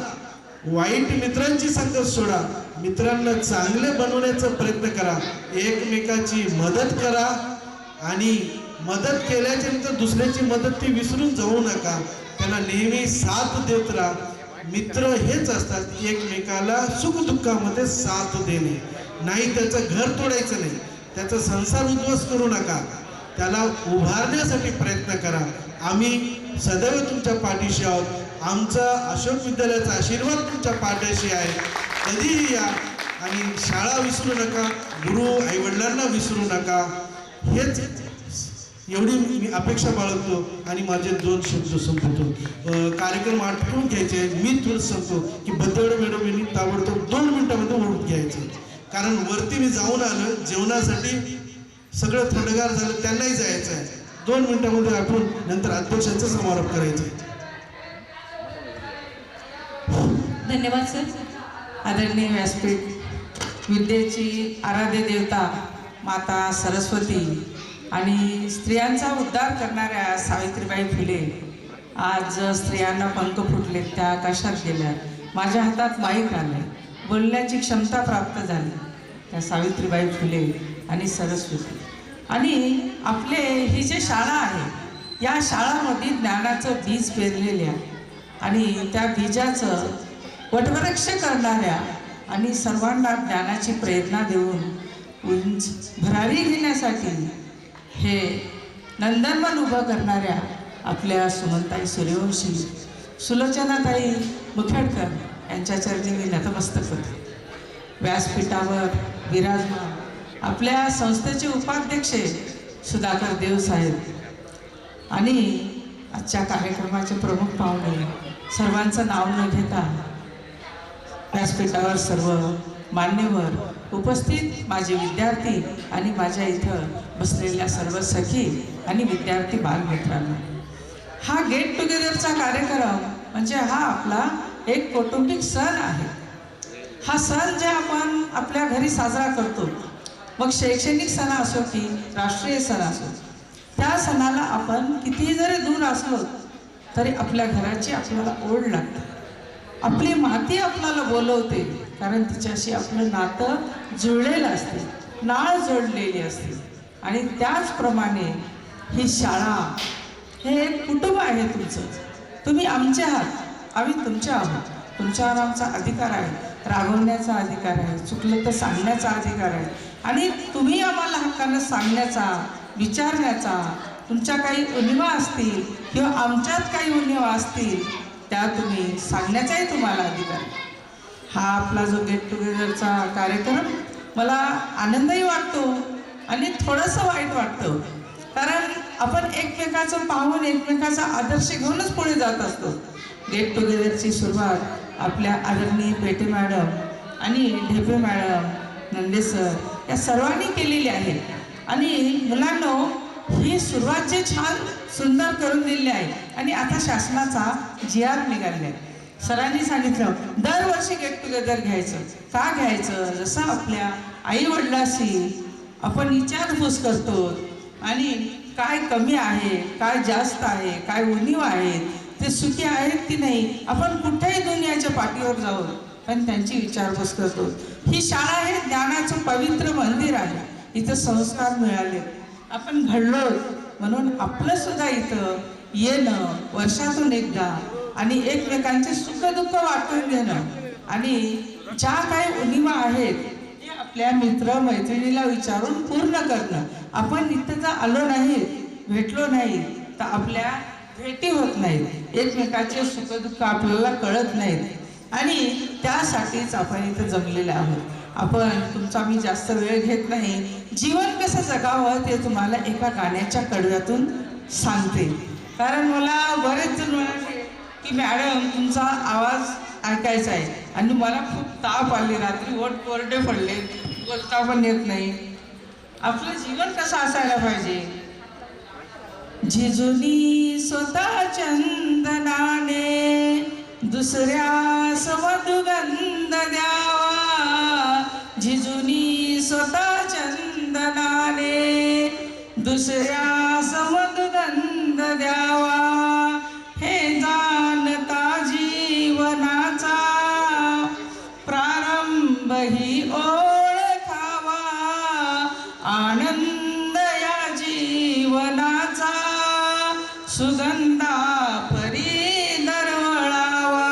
वाईट मित्रांची संगत सोडा, मित्रांना चांगले बनवण्याचा प्रयत्न करा. एकमेकाची मदत करा, आणि मदत केल्याच्या नंतर दुसऱ्याची मदत ती विसरून जाऊ नका. त्यांना नेहमी साथ देत राहा. मित्र हेच असतात, एकमेकाला सुखदुःखामध्ये साथ देणे. नाही त्याचं घर तोडायचं नाही, त्याचा संसार उद्ध्वस्त करू नका, त्याला उभारण्यासाठी प्रयत्न करा. आम्ही सदैव तुमच्या पाठीशी आहोत. आमचा अशोक विद्यालयाचा आशीर्वाद तुमच्या पाठीशी आहे. कधीही या, आणि शाळा विसरू नका, गुरु आईवडिलांना विसरू नका. हेच एवढी मी अपेक्षा बाळगतो आणि माझे 2 शब्द संपवतो. कार्यक्रम आटपून घ्यायचे. मी तुला सांगतो की बदवडे मॅडम यांनी ताबडतोब 2 मिनिटामध्ये ओढून घ्यायचं, कारण वरती मी जाऊन आलं जेवणासाठी, सगळं थंडगार झालं, त्यांनाही जायचं आहे. 2 मिनिटामध्ये आठवून नंतर अध्यक्षाचा समारोप करायचा आहे. धन्यवाद सर. आदरणीय व्यासपीठ, विद्येची आराध्य देवता माता सरस्वती आणि स्त्रियांचा उद्धार करणाऱ्या सावित्रीबाई फुले आज स्त्रियांना पंख फुटले, त्या आकाशात गेल्या. माझ्या हातात माईक आले, बोलण्याची क्षमता प्राप्त झाली त्या सावित्रीबाई फुले आणि सरस्वती. आणि आपले ही जे शाळा आहे, या शाळामध्ये ज्ञानाचं बीज पेरलेले आहे आणि त्या बीजाचं वटवृक्ष करणाऱ्या आणि सर्वांना ज्ञानाची प्रेरणा देऊन उंच भरारी घेण्यासाठी हे नंदनवन उभं करणाऱ्या आपल्या सुमनताई सूर्यवंशी, सुलोचनाताई मुखेडकर यांच्या चरणी मी नतमस्तक होते. व्यासपीठावर विराजमान आपल्या संस्थेचे उपाध्यक्ष सुधाकर देवसाहेब आणि आजच्या कार्यक्रमाचे प्रमुख पाहुणे, सर्वांचं नाव न घेता व्यासपीठावर सर्व मान्यवर, उपस्थित माझे विद्यार्थी आणि माझ्या इथं बसलेल्या सर्व सखी आणि विद्यार्थी बालमित्रांनो, हा गेट टुगेदरचा कार्यक्रम म्हणजे हा आपला एक कौटुंबिक सण आहे. हा सण जे आपण आपल्या घरी साजरा करतो, मग शैक्षणिक सण असो की राष्ट्रीय सण असो, त्या सणाला आपण कितीही जरी दूर असलो तरी आपल्या घराची आपल्याला ओढ लागते. आपली माती आपल्याला बोलवते, कारण तिच्याशी आपलं नातं जुळलेलं असते, नाळ जोडलेली असते. आणि त्याचप्रमाणे ही शाळा हे एक कुटुंब आहे तुमचं. तुम्ही आमचे आहात, आम्ही तुमचे आहोत. तुमच्यावर आमचा अधिकार आहे, रागवण्याचा अधिकार आहे, चुकलं तर सांगण्याचा अधिकार आहे. आणि तुम्ही आम्हाला हक्कानं सांगण्याचा, विचारण्याचा, तुमच्या काही उणिवा असतील किंवा आमच्यात काही उणिवा असतील त्या तुम्ही सांगण्याचाही तुम्हाला अधिकार आहे. हा आपला जो गेट टुगेदरचा कार्यक्रम, मला आनंदही वाटतो आणि थोडंसं वाईट वाटतं, कारण आपण एकमेकाचं पाहून एकमेकाचा आदर्श घेऊनच पुढे जात असतो. गेट टुगेदरची सुरुवात आपल्या आदरणीय पेटे मॅडम आणि ढेपे मॅडम, नंदे सर या सर्वांनी केलेली आहे. आणि मुलांनो, ही सुरुवात जे छान सुंदर करून दिली आहे आणि आता शासनाचा GR निघाले आहे. सरांनी सांगितलं दरवर्षी गेट टुगेदर घ्यायचं. का घ्यायचं? जसं आपल्या आईवडिलाशी आपण विचारपूस करतो आणि काय कमी आहे, काय जास्त आहे, काय उणीव आहेत, ते सुखी आहेत की नाही, आपण कुठेही दुनियाच्या पाठीवर जाऊ पण त्यांची विचारपूस करतो. ही शाळा हे ज्ञानाचं पवित्र मंदिर आहे. इथं संस्कार मिळाले, आपण घडलो, म्हणून आपलं सुद्धा इथं येणं वर्षातून एकदा आणि एकमेकांचे सुखदुःख वाटून घेणं आणि ज्या काही उणिवा आहेत ते आपल्या मित्र मैत्रिणीला विचारून पूर्ण करणं. आपण इथं जर आलो नाही, भेटलो नाही तर आपल्या भेटी होत नाहीत, एकमेकाचे सुखदुःख आपल्याला कळत नाहीत आणि त्यासाठीच आपण इथं जमलेले आहोत. आपण तुमचा मी जास्त वेळ घेत नाही. जीवन कसं जगावं ते तुम्हाला एका गाण्याच्या कडव्यातून सांगते, कारण मला बरेच जण म्हणाले की मॅडम तुमचा आवाज ऐकायचा आहे आणि मला खूप ताप आली, रात्री ओठ कोरडे पडले, बोलता पण येत नाही. आपलं जीवन कसं असायला पाहिजे? जिजुनी स्वतः चंदनाने दुसऱ्या समदुगंध द्यावा, जिजुनी स्वतः चंदनाने दुसऱ्या समदुगंध द्यावा, हे जाणता जीवनाचा प्रारंभ ही ओळखावा, आनंद या जीवनाचा सुगंधा परी दरवळावा,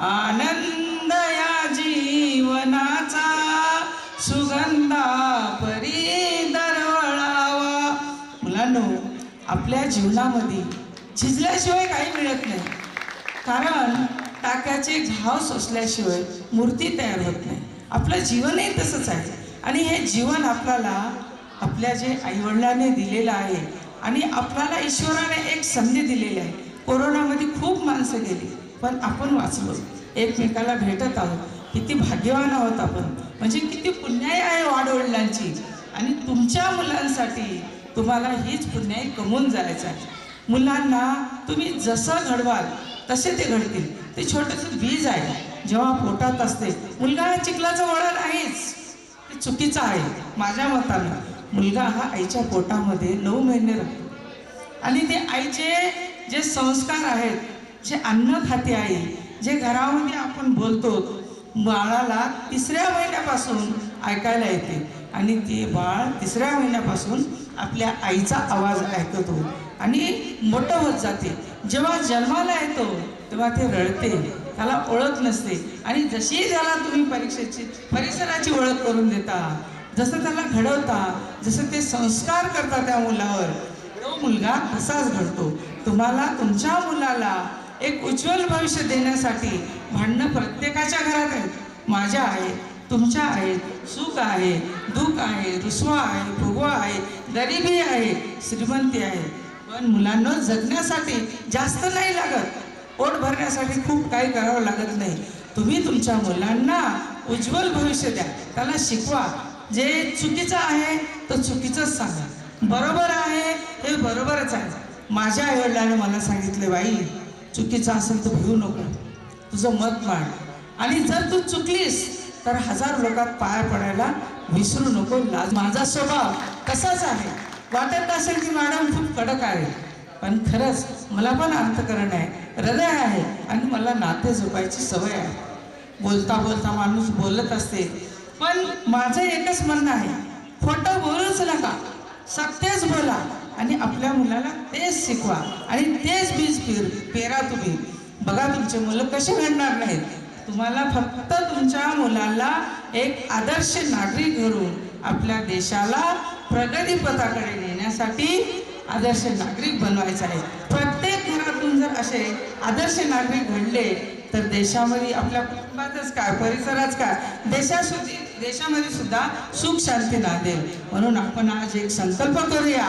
आनंद या जीवनाचा सुगंधा परी दरवळावा. मुलांनो, आपल्या जीवनामध्ये झिजल्याशिवाय काही मिळत नाही, कारण टाक्याचे घाव सोसल्याशिवाय मूर्ती तयार होत नाही. आपलं जीवनही तसंच आहे. आणि हे जीवन आपल्याला आपल्या जे आईवडिलांनी दिलेलं आहे आणि आपल्याला ईश्वराने एक संधी दिलेली आहे. कोरोनामध्ये खूप माणसं गेली पण आपण वाचलो, एकमेकाला भेटत आहोत. किती भाग्यवान आहोत आपण, म्हणजे किती पुण्याई आहे वाडवडिलांची. आणि तुमच्या मुलांसाठी तुम्हाला हीच पुण्याई कमवून जायचं आहे. मुलांना तुम्ही जसं घडवाल तसे ते घडतील. ते छोटंसं बीज आहे, जेव्हा पोटात असते. मुलगा चिखलाचं वळण आहेच, ते चुकीचं आहे माझ्या मतानं. मुलगा हा आईच्या पोटामध्ये 9 महिने राहतो आणि ते आईचे जे संस्कार आहेत, जे अन्न खाते आई, जे घरामध्ये आपण बोलतो, बाळाला 3ऱ्या महिन्यापासून ऐकायला येते आणि ते बाळ 3ऱ्या महिन्यापासून आपल्या आईचा आवाज ऐकतो आणि मोठं होत जाते. जेव्हा जन्माला येतो तेव्हा ते रडते, त्याला ओळख नसते. आणि जशी त्याला तुम्ही परिसराची ओळख करून देता, जसं त्याला घडवता, जसं ते संस्कार करता त्या मुलावर, तो मुलगा तसाच घडतो. तुम्हाला तुमच्या मुलाला एक उज्ज्वल भविष्य देण्यासाठी भांडणं प्रत्येकाच्या घरात आहेत. माझ्या आहेत, तुमच्या आहेत, सुख आहे, दुःख आहे, रुसवा आहे, फुगवा आहे, गरिबी आहे, श्रीमंती आहे. पण मुलांना जगण्यासाठी जास्त नाही लागत, पोट भरण्यासाठी खूप काही करावं लागत नाही. तुम्ही तुमच्या मुलांना उज्ज्वल भविष्य द्या, त्याला शिकवा. जे चुकीचं आहे तो चुकीचंच सांगा, बरोबर आहे हे बरोबरच आहे. माझ्या आईवडिलांनी मला सांगितले, बाई चुकीचं असेल तर भिवू नको, तुझं मत मांड. आणि जर तू चुकलीस तर 1000 लोकात पाया पडायला विसरू नको. माझा स्वभाव तसाच आहे. वाटत असेल की मॅडम खूप कडक आहे, पण खरंच मला पण अंतकरण आहे, हृदय आहे आणि मला नाते जपायची सवय आहे. बोलता बोलता माणूस बोलत असते, पण माझं एकच म्हणणं आहे, खोटं बोलूच नका, सत्यच बोला आणि आपल्या मुलाला तेच शिकवा आणि तेच बीज पेरा तुम्ही. बघा तुमचे मुलं कसे घडणार नाहीत. तुम्हाला फक्त तुमच्या मुलाला एक आदर्श नागरिक घडवून आपल्या देशाला प्रगतीपथाकडे नेण्यासाठी आदर्श नागरिक बनवायचं आहे. प्रत्येक घरातून जर असे आदर्श नागरिक घडले तर देशामध्ये, आपल्या कुटुंबातच काय, परिसरात काय, देशामध्ये सुद्धा सुख शांती नांदेल. म्हणून आपण आज एक संकल्प करूया,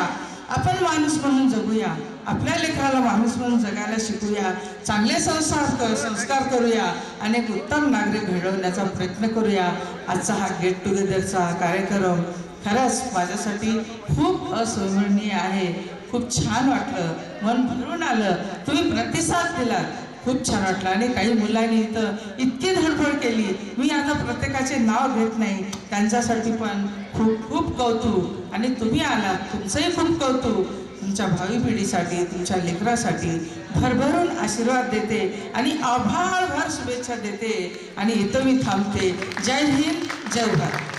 आपण माणूस म्हणून जगूया, आपल्या लेकराला माणूस म्हणून जगायला शिकूया, चांगले संस्कार करूया आणि एक उत्तम नागरिक घडवण्याचा प्रयत्न करूया. आजचा हा गेट टुगेदरचा कार्यक्रम खरंच माझ्यासाठी खूप अस्मरणीय आहे. खूप छान वाटलं, मन भरून आलं, तुम्ही प्रतिसाद दिलात, खूप छान वाटलं. आणि काही मुलांनी इथं इतकी धडपड केली, मी आता प्रत्येकाचे नाव घेत नाही, त्यांच्यासाठी पण खूप खूप कौतुक. आणि तुम्ही आलात, तुमचंही खूप कौतुक. तुमच्या भावी पिढीसाठी, तुमच्या लेकरासाठी भरभरून आशीर्वाद देते आणि आभाळभर शुभेच्छा देते आणि इथं मी थांबते. जय हिंद, जय भारत.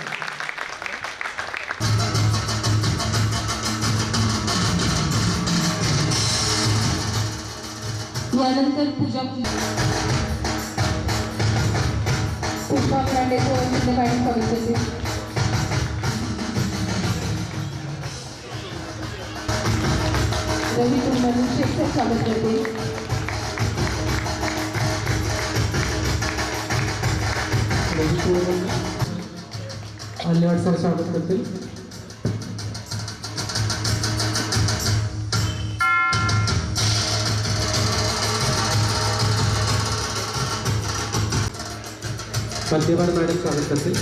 यानंतर पुष्पा फर्नांडिस व मॅडम स्वागत करते. रवी कुमार शेखर स्वागत करते. अल्लेवाड सर स्वागत करतील. मध्यवाड मॅडम स्वागत करतील.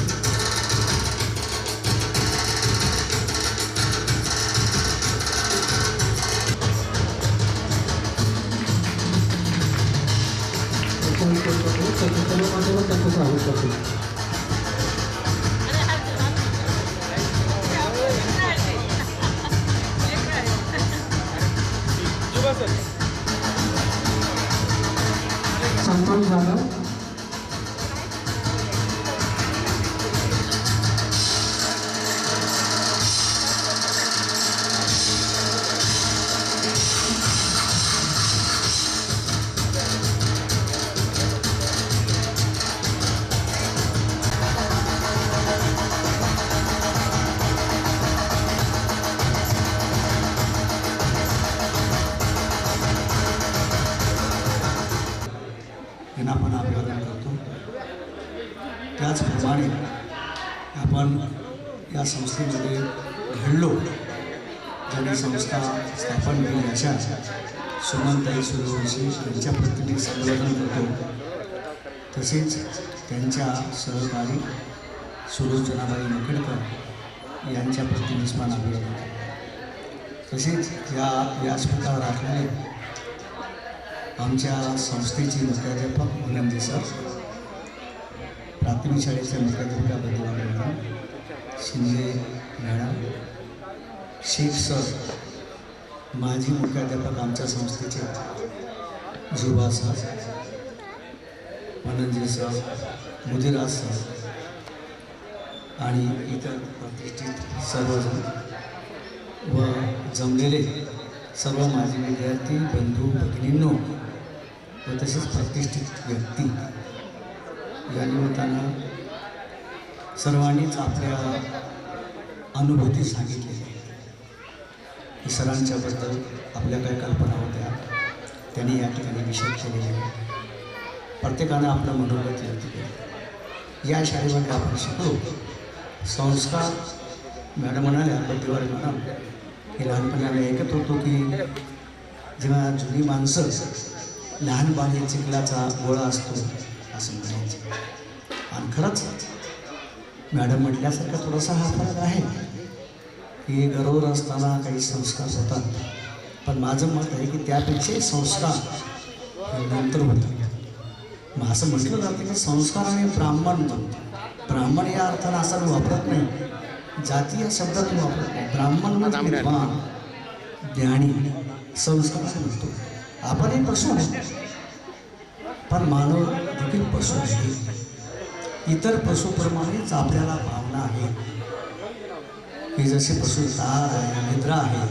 त्यांचं स्वागत करतील. संतोष जाधव, या संस्थेमध्ये घडलो, ज्यांनी संस्था स्थापन केली अशा सुमनताई सूर्यवंशी यांच्या प्रति संबोधन करतो. तसेच त्यांच्या सहकारी सुलोचनाबाई मकडकर यांच्या प्रति निस्मान अभिवादन. तसेच या व्यासपीठावर असलेले आमच्या संस्थेचे मुख्याध्यापक मुनंदी सर, प्राथमिक शाळेच्या मुख्याध्यापिका Baddiwale madam, Shinde madam, Shaikh sir, माजी मुख्याध्यापक आमच्या संस्थेचे Juba sir, Mananji sir, Mudiraj sir आणि इतर प्रतिष्ठित सर्वजण व जमलेले सर्व माजी विद्यार्थी बंधू भगिनींनो व तसेच प्रतिष्ठित व्यक्ती, या निमित्तानं सर्वांनीच आपल्या अनुभूती सांगितलेल्या. सरांच्याबद्दल आपल्या काही कल्पना होत्या त्यांनी या ठिकाणी विषय केलेले आहे. प्रत्येकानं आपलं मनोगत व्यक्त केलं. या शाळेमध्ये आपण शिकलो संस्कार. मॅडम म्हणाल्या, बद्दीवाले मॅडम, की लहानपणी आम्ही ऐकत होतो की जेव्हा जुनी माणसं लहानपणी चिखलाचा गोळा असतो असं म्हणायचे. आणि खरंच मॅडम म्हटल्यासारखा थोडासा हा फरक आहे की गरोदर असताना काही संस्कार होतात, पण माझं मत आहे की त्यापेक्षाही संस्कार नंतर होतात. मग असं म्हटलं जातं की संस्कार आणि ब्राह्मण. ब्राह्मण या अर्थानं असा मी वापरत नाही, जाती या शब्दात मी वापरत नाही. ब्राह्मण म्हणजे विद्वान, ज्ञानी, संस्कार म्हणतो. आपणही पशु आहोत, पण मानव देखील पशु आहे. इतर पशुप्रमाणेच आपल्याला भावना आहे की जसे पशु तार आहे, निद्रा आहे,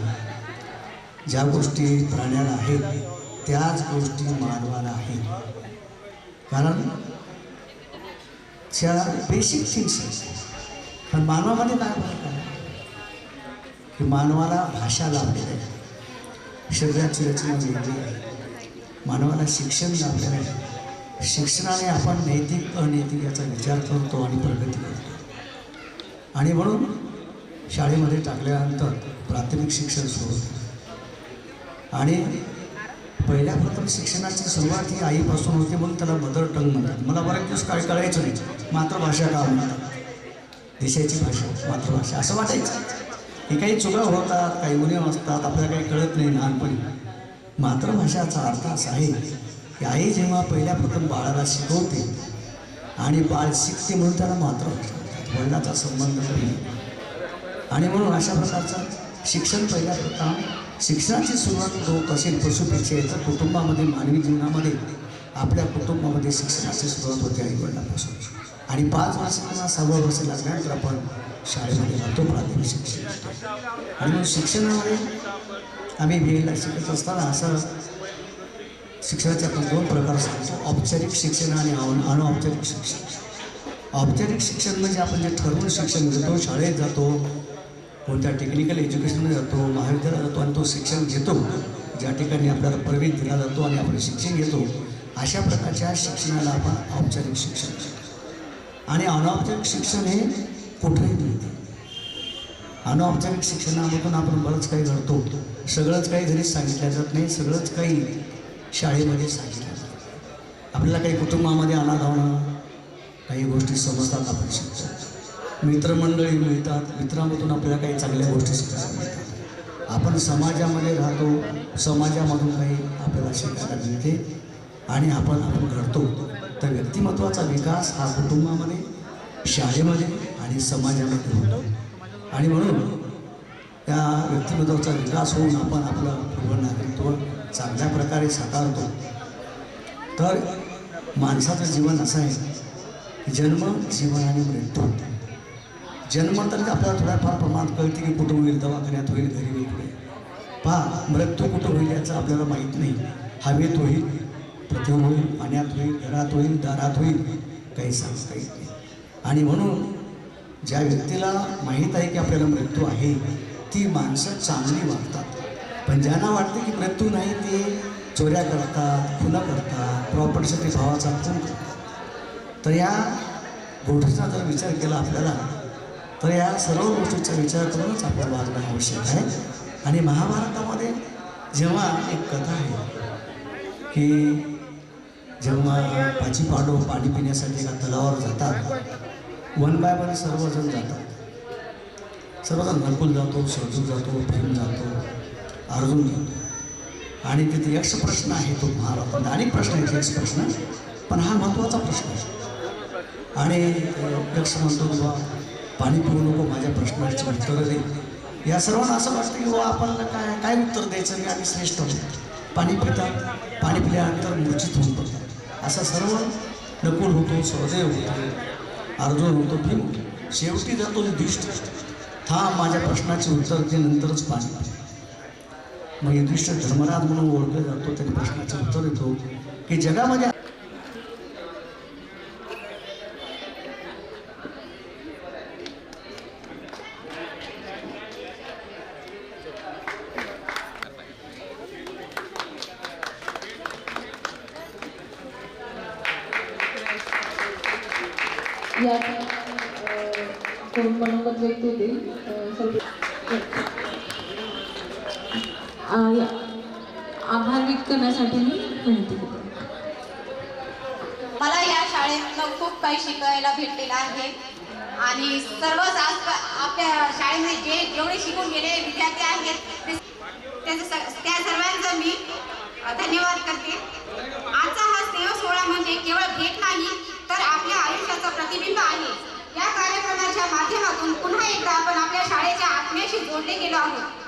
ज्या गोष्टी प्राण्याला आहेत त्याच गोष्टी मानवाला आहेत. कारण त्या बेसिक थिंग्स आहेत. पण मानवामध्ये काय फरक आहे की मानवाला भाषा लाभलेली आहे, शरीराची रचना वेगळी आहे, मानवाला शिक्षण लाभलेलं आहे. शिक्षणाने आपण नैतिक अनैतिक याचा विचार करतो आणि प्रगती करतो. आणि म्हणून शाळेमध्ये टाकल्यानंतर प्राथमिक शिक्षण सुरू होतं आणि पहिल्या प्रथम शिक्षणाची सुरुवात ही आईपासून होती, म्हणून त्याला मदर टंग म्हणतात. मला बरेच दिवस काय कळायचं नाही, मातृभाषा का म्हणतात, देशाची भाषा मातृभाषा असं वाटायचं. ही काही चुका होतात, काही उणीव असतात, आपल्याला काही कळत नाही लहानपणी. मातृभाषाचा अर्थ असा आहे की आई जेव्हा पहिल्या प्रथम बाळाला शिकवते आणि बाळ शिकते म्हणून त्याला मातृभाषा म्हणतात, वडिलाचा संबंध नाही. आणि म्हणून अशा प्रकारचं शिक्षण पहिल्या प्रथम शिक्षणाची सुरुवात होत असेल पशुपेक्षा तर कुटुंबामध्ये, मानवी जीवनामध्ये आपल्या कुटुंबामध्ये शिक्षणाची सुरुवात होते आईवडिलांपासून. आणि 5 वर्षांना 6व्या वर्षी लागल्यानंतर आपण शाळेमध्ये जातो प्राथमिक शिक्षण. आणि म्हणून शिक्षणामध्ये आम्ही BEdला शिकत असताना असं शिक्षणाचे आपण 2 प्रकार सांगतो, औपचारिक शिक्षण आणि अनौपचारिक शिक्षण. औपचारिक शिक्षण म्हणजे आपण जे ठरवून शिक्षण घेतो, शाळेत जातो, कोणत्या टेक्निकल एज्युकेशनमध्ये जातो, महाविद्यालयात जातो आणि तो शिक्षण घेतो, ज्या ठिकाणी आपल्याला प्रवेश दिला जातो आणि आपण शिक्षण घेतो, अशा प्रकारच्या शिक्षणाला आपण औपचारिक शिक्षण म्हणतो. आणि अनौपचारिक शिक्षण हे कुठेही मिळते. अनौपचारिक शिक्षणामधून आपण बरंच काही घडतो. सगळंच काही घरी सांगितलं जात नाही, सगळंच काही शाळेमध्ये सांगितलं जातं. आपल्याला काही कुटुंबामध्ये अनाधावणं काही गोष्टी समजतात, आपण शिकतो. मित्रमंडळी मिळतात, मित्रामधून आपल्याला काही चांगल्या गोष्टी शिकायला मिळतात. आपण समाजामध्ये राहतो, समाजामधून काही आपल्याला शिकायला मिळते आणि आपण घडतो. तर व्यक्तिमत्वाचा विकास हा कुटुंबामध्ये, शाळेमध्ये आणि समाजामध्ये होतो. आणि म्हणून त्या व्यक्तिमत्वाचा विकास होऊन आपण आपलं पूर्ण नागरिकत्व चांगल्या प्रकारे साकारतो. तर माणसाचं जीवन असं आहे की जन्म, जीवन आणि मृत्यू. जन्म तर आपल्याला थोड्याफार प्रमाणात कळते की कुठं होईल, दवाखान्यात होईल, घरी होईल, पुढे पहा. मृत्यू कुठं होईल याचं आपल्याला माहीत नाही. हवेत होईल, पृथ्वीवर होईल, पाण्यात होईल, घरात होईल, दारात होईल, काही सांगता येत नाही. आणि म्हणून ज्या व्यक्तीला माहीत आहे की आपल्याला मृत्यू आहे ती माणसं चांगली वागतात. पण ज्यांना वाटते की मृत्यू नाही ते चोऱ्या करतात, खुनं करतात, प्रॉपर्टीसाठी भावाचा खून करतात. तर या गोष्टीचा जर विचार केला आपल्याला तर या सर्व गोष्टीचा विचार करूनच आपल्याला वागणं आवश्यक आहे. आणि महाभारतामध्ये जेव्हा एक कथा आहे की जेव्हा पाची पांडव पाणी पिण्यासाठी एका तलावावर जातात, वन बाय वन सर्वजण जातात. सर्वजण नकुल जातो, अर्जुन जातो, भीम जातो, अर्जुन जातो. आणि तिथे यक्ष प्रश्न आहे तो महाभारतामध्ये अनेक प्रश्न आहेत यक्ष प्रश्न, पण हा महत्त्वाचा प्रश्न आहे. आणि यक्ष म्हणतो की बा पाणी पिऊ नको, माझ्या प्रश्नाची उत्तरं दे. या सर्वांना असं वाटतं की बाबा आपल्याला काय उत्तर द्यायचं आणि आम्ही श्रेष्ठ होतो. पाणी पितात, पाणी पिल्यानंतर मूर्छित होऊन पडतात. असं सर्व नकुल होतो, सहदेव होतो, अर्जुन होतो, भीम होतो. शेवटी जातो युधिष्ठिर, माझ्या प्रश्नाचे उत्तर दे नंतरच पाणी पी. मग युधिष्ठिर धर्मराज म्हणून ओळखला जातो. त्याने प्रश्नाचं उत्तर देतो की जगामध्ये कोण मनोगत व्यक्त होते आभार व्यक्त करण्यासाठी मी विनंती करते. मला या शाळेतनं खूप काही शिकायला भेटलेलं आहे आणि सर्वच आपल्या शाळेमध्ये जेवढे शिकून गेलेले विद्यार्थी आहेत त्या सर्वांचं मी धन्यवाद करते. आजचा हा स्नेह सोहळा म्हणजे केवळ भेट नाही तर आपल्या आयुष्याचं प्रतिबिंब आहे. या कार्यक्रमाच्या माध्यमातून पुन्हा एकदा आपण आपल्या शाळेच्या आत्म्याशी जोडले गेलो आहोत.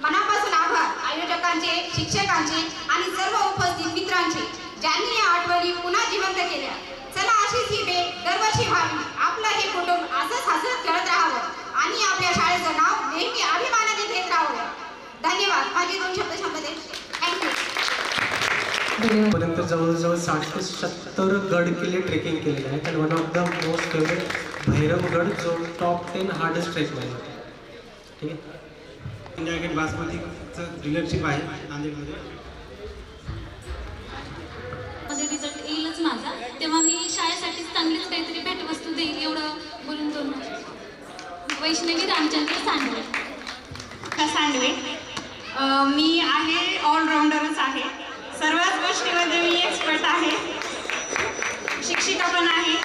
मनापासून आभार आयोजकांचे, शिक्षकांचे आणि सर्व उपस्थित मित्रांचे, ज्यांनी या आठवणी पुन्हा जिवंत केल्या. चला अशीच ही भेट दरवर्षी व्हावी. आपलं हे कुटुंब असंच हसत खेळत राहावं आणि आपल्या शाळेचं नाव नेहमी अभिमानाने घेत राहावं. धन्यवाद. माझे 2 शब्द संपले. थँक्यू. पर्यंत जवळजवळ 60 ते 70 गड किल्ले ट्रेकिंग केलेले आहेत. आणि one of the most favourite Bhairavgad जो टॉप 10 हार्डेस्ट ट्रेकमध्ये आहे. ठीक आहे. इंडिया गेट बासमतीचं डीलरशिप आहे नांदेडमध्ये. मध्ये रिझल्ट येईलच माझा, तेव्हा मी शाळेसाठी चांगलीच काहीतरी भेटवस्तू देईल एवढं बोलून दोन. वैष्णवी रामचंद्र सांडवे. सांडवे मी आहे ऑलराऊंडरच आहे. सर्वच गोष्टीमध्ये मी एक्सपर्ट आहे. शिक्षिका पण आहे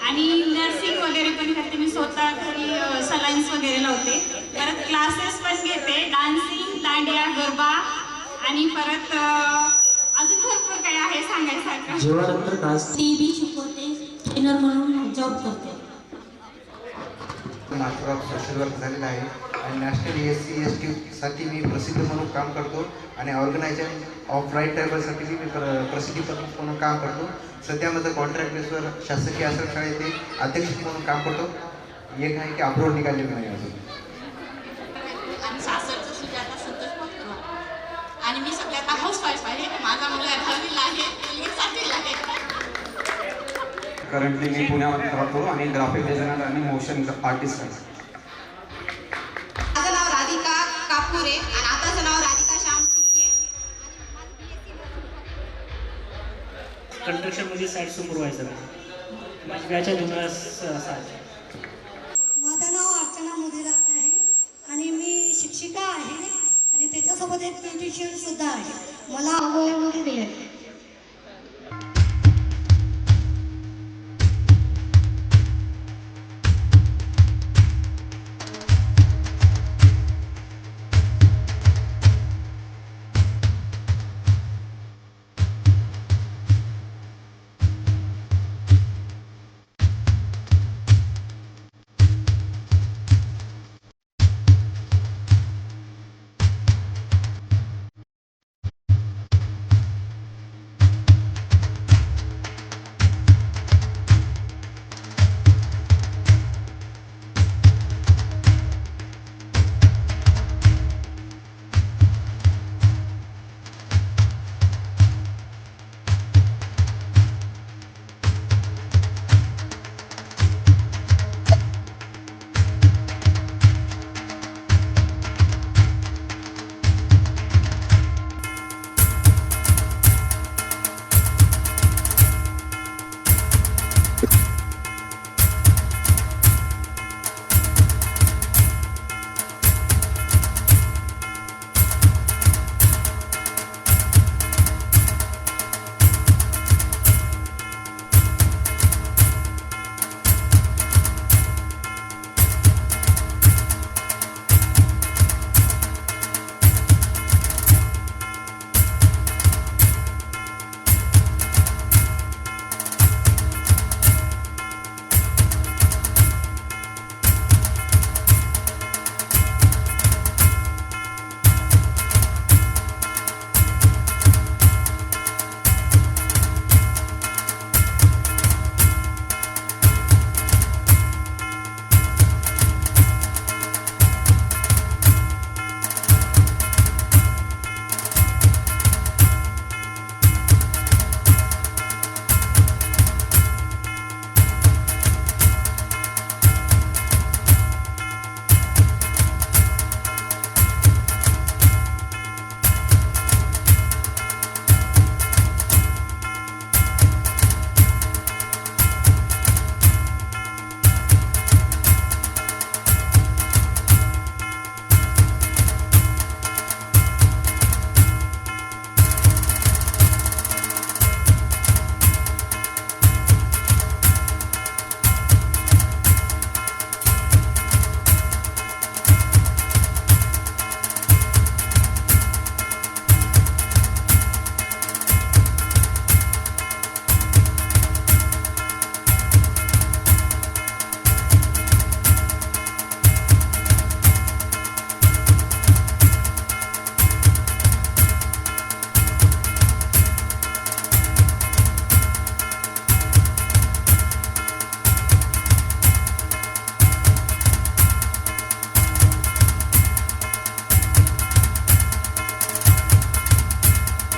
आणि नर्सिंग वगैरे पण करते. मी स्वतः घरी सलाईन्स वगैरे लावते. परत क्लासेस पण घेते, डान्सिंग, दांडिया, गरबा आणि परत अजून भरपूर काही आहे सांगायसारखं. जेवणानंतर डान्स टीव्ही शिकवते, ट्रेनर म्हणून जॉब करते. मास्टर ऑफ सोशल वर्क झालेला आहे आणि नॅशनल SC/ST साठी मी प्रसिद्ध म्हणून काम करतो आणि ऑर्गनायझेशन ऑफ राईट ट्रायबलसाठी मी प्रसिद्धी म्हणून काम करतो. सध्या माझं कॉन्ट्रॅक्ट बेसवर शासकीय आश्रमशाळेचे अध्यक्ष म्हणून काम करतो. एक आहे की अप्रूव्ह निघालेलं नाही अजून. आणि सासरचं सुजाता संतोष पटकरवार आणि मी सगळ्यात हाऊसवाईफ आहे. माझा मुलगा 10वीला आहे, मुलगी 7वीला आहे. करंटली मी पुण्यामध्ये राहतो आणि ग्राफिक डिझायनर आणि मोशन आर्टिस्ट आहे. माझं नाव राधिका कापुरे आणि आताचं नाव राधिका श्याम तिके. कंस्ट्रक्शनमध्ये साईट सुपरवायझर आहे. माझी बॅच आहे 2007. माझं नाव अर्चना मुदिरा आहे आणि मी शिक्षिका आहे आणि त्याच्यासोबत एक ब्युटिशियन सुद्धा आहे. मला अवयवमध्ये दिले